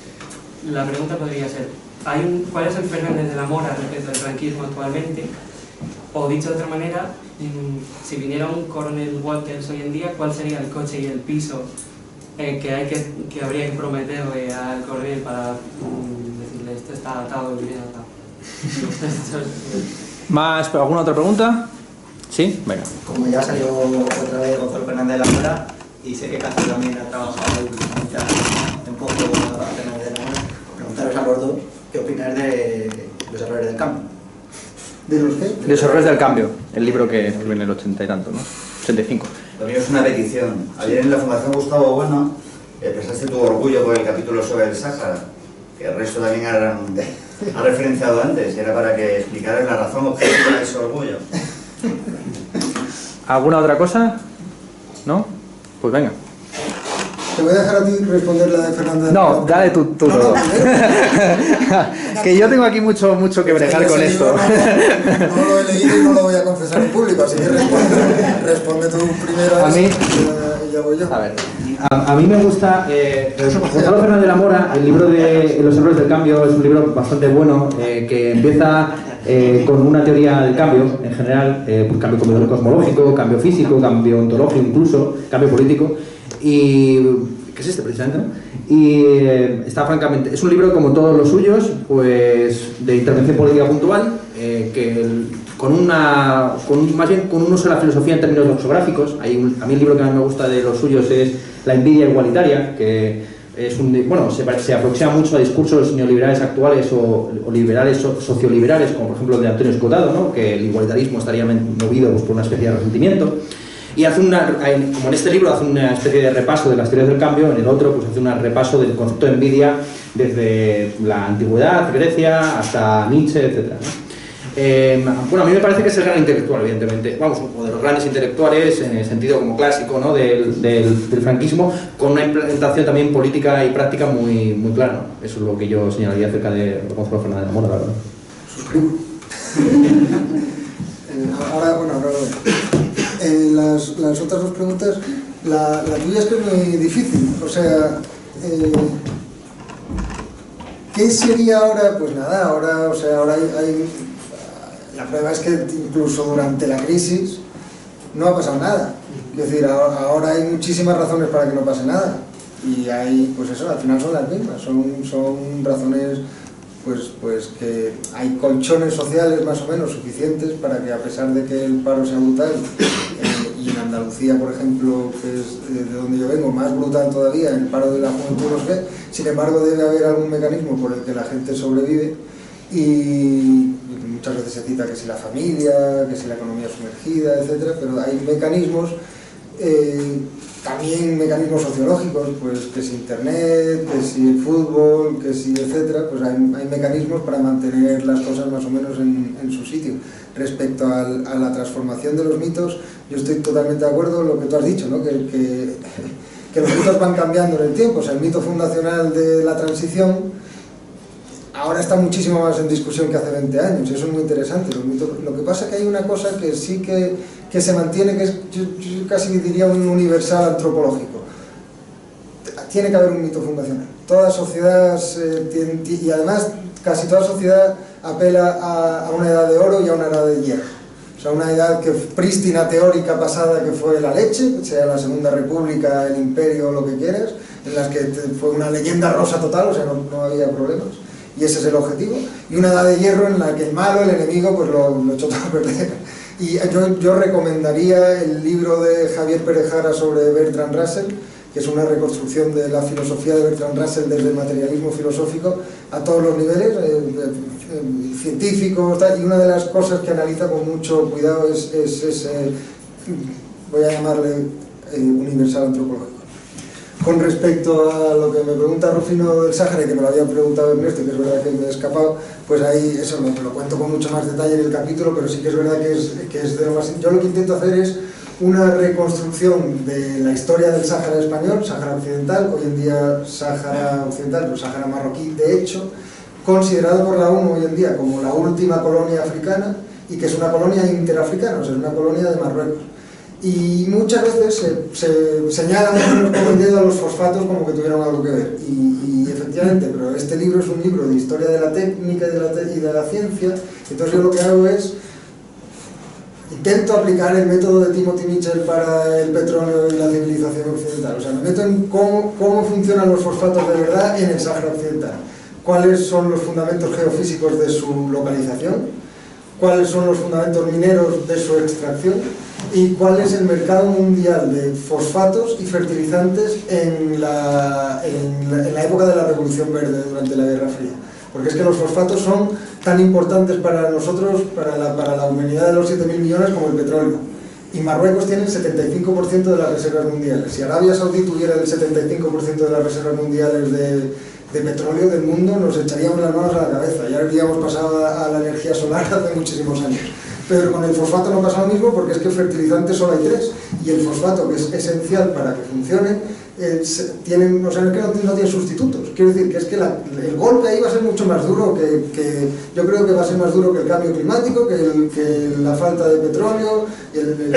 la pregunta podría ser, ¿cuál es el Fernández de la Mora respecto al franquismo actualmente? O dicho de otra manera, si viniera un coronel Walters hoy en día, ¿cuál sería el coche y el piso que habría que prometerle al coronel para decirle esto está atado y bien atado?
¿Más? ¿Alguna otra pregunta? ¿Sí? Venga.
Como ya salió otra vez Gonzalo Fernández de la Mora, y sé que Castro también ha trabajado un poco a Fernández de la Mora, preguntaros a los dos qué opináis de los errores del cambio.
¿De los qué?
De los errores del cambio, el libro que escribió en el 80 y tanto, ¿no? 85.
Lo mío es una petición. Ayer en la Fundación Gustavo Bueno expresaste tu orgullo por el capítulo sobre el Sáhara, que el resto también ha referenciado antes, y era para que explicaras la razón objetiva de ese orgullo.
¿Alguna otra cosa? ¿No? Pues venga.
Te voy a dejar a ti responder la de Fernanda.
No, dale tú
no,
todo. Que yo tengo aquí mucho que bregar con esto.
No lo he leído y no lo voy a confesar en público, así que responde tú primero
a mí,
y ya voy yo.
A ver, a mí me gusta Gonzalo Fernández de la Mora, el libro de Los errores del cambio es un libro bastante bueno, que empieza con una teoría del cambio en general, pues cambio cosmológico, cambio físico, cambio ontológico incluso, cambio político. Y ¿qué es este precisamente? ¿No? Y está francamente, es un libro como todos los suyos, pues de intervención política puntual, más bien con un uso de la filosofía en términos doxográficos. A mí el libro que más me gusta de los suyos es La envidia igualitaria, que es se aproxima mucho a discursos neoliberales actuales o liberales, socioliberales, como por ejemplo el de Antonio Escotado, ¿no? Que el igualitarismo estaría movido pues, por una especie de resentimiento. Y hace como en este libro hace una especie de repaso de las teorías del cambio, en el otro pues hace un repaso del concepto de envidia desde la antigüedad, Grecia, hasta Nietzsche, etc. Bueno, a mí me parece que es el gran intelectual, evidentemente, vamos, uno de los grandes intelectuales en el sentido como clásico, ¿no? del franquismo, con una implementación también política y práctica muy clara, ¿no? Eso es lo que yo señalaría acerca de Gonzalo Fernández de la Mora, la verdad.
Suscribo. Ahora las otras dos preguntas, la tuya es que es muy difícil, o sea, ¿qué sería ahora? Pues nada, ahora hay la prueba es que incluso durante la crisis no ha pasado nada, es decir, ahora hay muchísimas razones para que no pase nada, y hay, pues eso, al final son las mismas, son razones pues que hay colchones sociales más o menos suficientes para que, a pesar de que el paro sea brutal, y en Andalucía, por ejemplo, que es de donde yo vengo, más brutal todavía, el paro de la juventud, no sé, sin embargo debe haber algún mecanismo por el que la gente sobrevive, y muchas veces se cita que si la familia, que si la economía sumergida, etcétera, pero hay mecanismos. también mecanismos sociológicos, pues que si internet, que si el fútbol, que si etcétera, pues hay mecanismos para mantener las cosas más o menos en su sitio. Respecto a la transformación de los mitos, yo estoy totalmente de acuerdo en lo que tú has dicho, ¿no? que los mitos van cambiando en el tiempo. O sea, el mito fundacional de la transición ahora está muchísimo más en discusión que hace 20 años, y eso es muy interesante. Los mitos, lo que pasa es que hay una cosa que sí que se mantiene, que es, yo casi diría un universal antropológico. Tiene que haber un mito fundacional. Toda sociedad, y además casi toda sociedad apela a una edad de oro y a una edad de hierro. O sea, una edad que prístina, teórica, pasada, que fue la leche, sea la Segunda República, el Imperio, lo que quieras, en las que fue una leyenda rosa total, o sea, no había problemas. Y ese es el objetivo. Y una edad de hierro en la que el malo, el enemigo, pues lo echó todo a perder. Y yo recomendaría el libro de Javier Pérez Jara sobre Bertrand Russell, que es una reconstrucción de la filosofía de Bertrand Russell desde el materialismo filosófico a todos los niveles, científicos, tal, y una de las cosas que analiza con mucho cuidado es voy a llamarle universal antropológico. Con respecto a lo que me pregunta Rufino del Sáhara, y que me lo había preguntado Ernesto, que es verdad que me he escapado, pues ahí eso lo cuento con mucho más detalle en el capítulo, pero sí que es verdad que es de lo más... Yo lo que intento hacer es una reconstrucción de la historia del Sáhara español, Sáhara Occidental, hoy en día Sáhara Occidental, pero Sáhara marroquí, de hecho, considerado por la ONU hoy en día como la última colonia africana, y que es una colonia interafricana, o sea, es una colonia de Marruecos. Y muchas veces se señalan con el dedo a los fosfatos como que tuvieron algo que ver, y efectivamente, pero este libro es un libro de historia de la técnica y de la ciencia. Entonces yo lo que hago es intento aplicar el método de Timothy Mitchell para el petróleo y la civilización occidental. O sea, me meto en cómo funcionan los fosfatos de verdad en el Sáhara Occidental, cuáles son los fundamentos geofísicos de su localización, cuáles son los fundamentos mineros de su extracción, y cuál es el mercado mundial de fosfatos y fertilizantes en la época de la Revolución Verde, durante la Guerra Fría. Porque es que los fosfatos son tan importantes para nosotros, para la humanidad de los 7.000 millones, como el petróleo. Y Marruecos tiene el 75% de las reservas mundiales. Si Arabia Saudí tuviera el 75% de las reservas mundiales de petróleo del mundo, nos echaríamos las manos a la cabeza. Ya habríamos pasado a la energía solar hace muchísimos años. Pero con el fosfato no pasa lo mismo, porque es que fertilizantes solo hay 3, y el fosfato, que es esencial para que funcione, o sea, no tiene sustitutos. Quiero decir que es que el golpe ahí va a ser mucho más duro, yo creo que va a ser más duro que el cambio climático, que la falta de petróleo, y el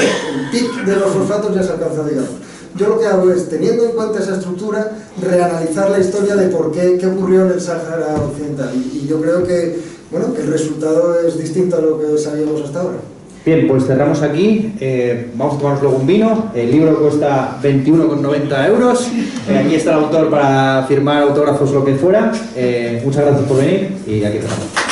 pic de los fosfatos ya se alcanza, digamos. Yo lo que hago es, teniendo en cuenta esa estructura, reanalizar la historia de por qué ocurrió en el Sáhara Occidental, y yo creo que bueno, que el resultado es distinto a lo que sabíamos hasta ahora.
Bien, pues cerramos aquí. Vamos a tomarnos luego un vino. El libro cuesta 21,90 euros. Aquí está el autor para firmar autógrafos, lo que fuera. Muchas gracias por venir y aquí cerramos.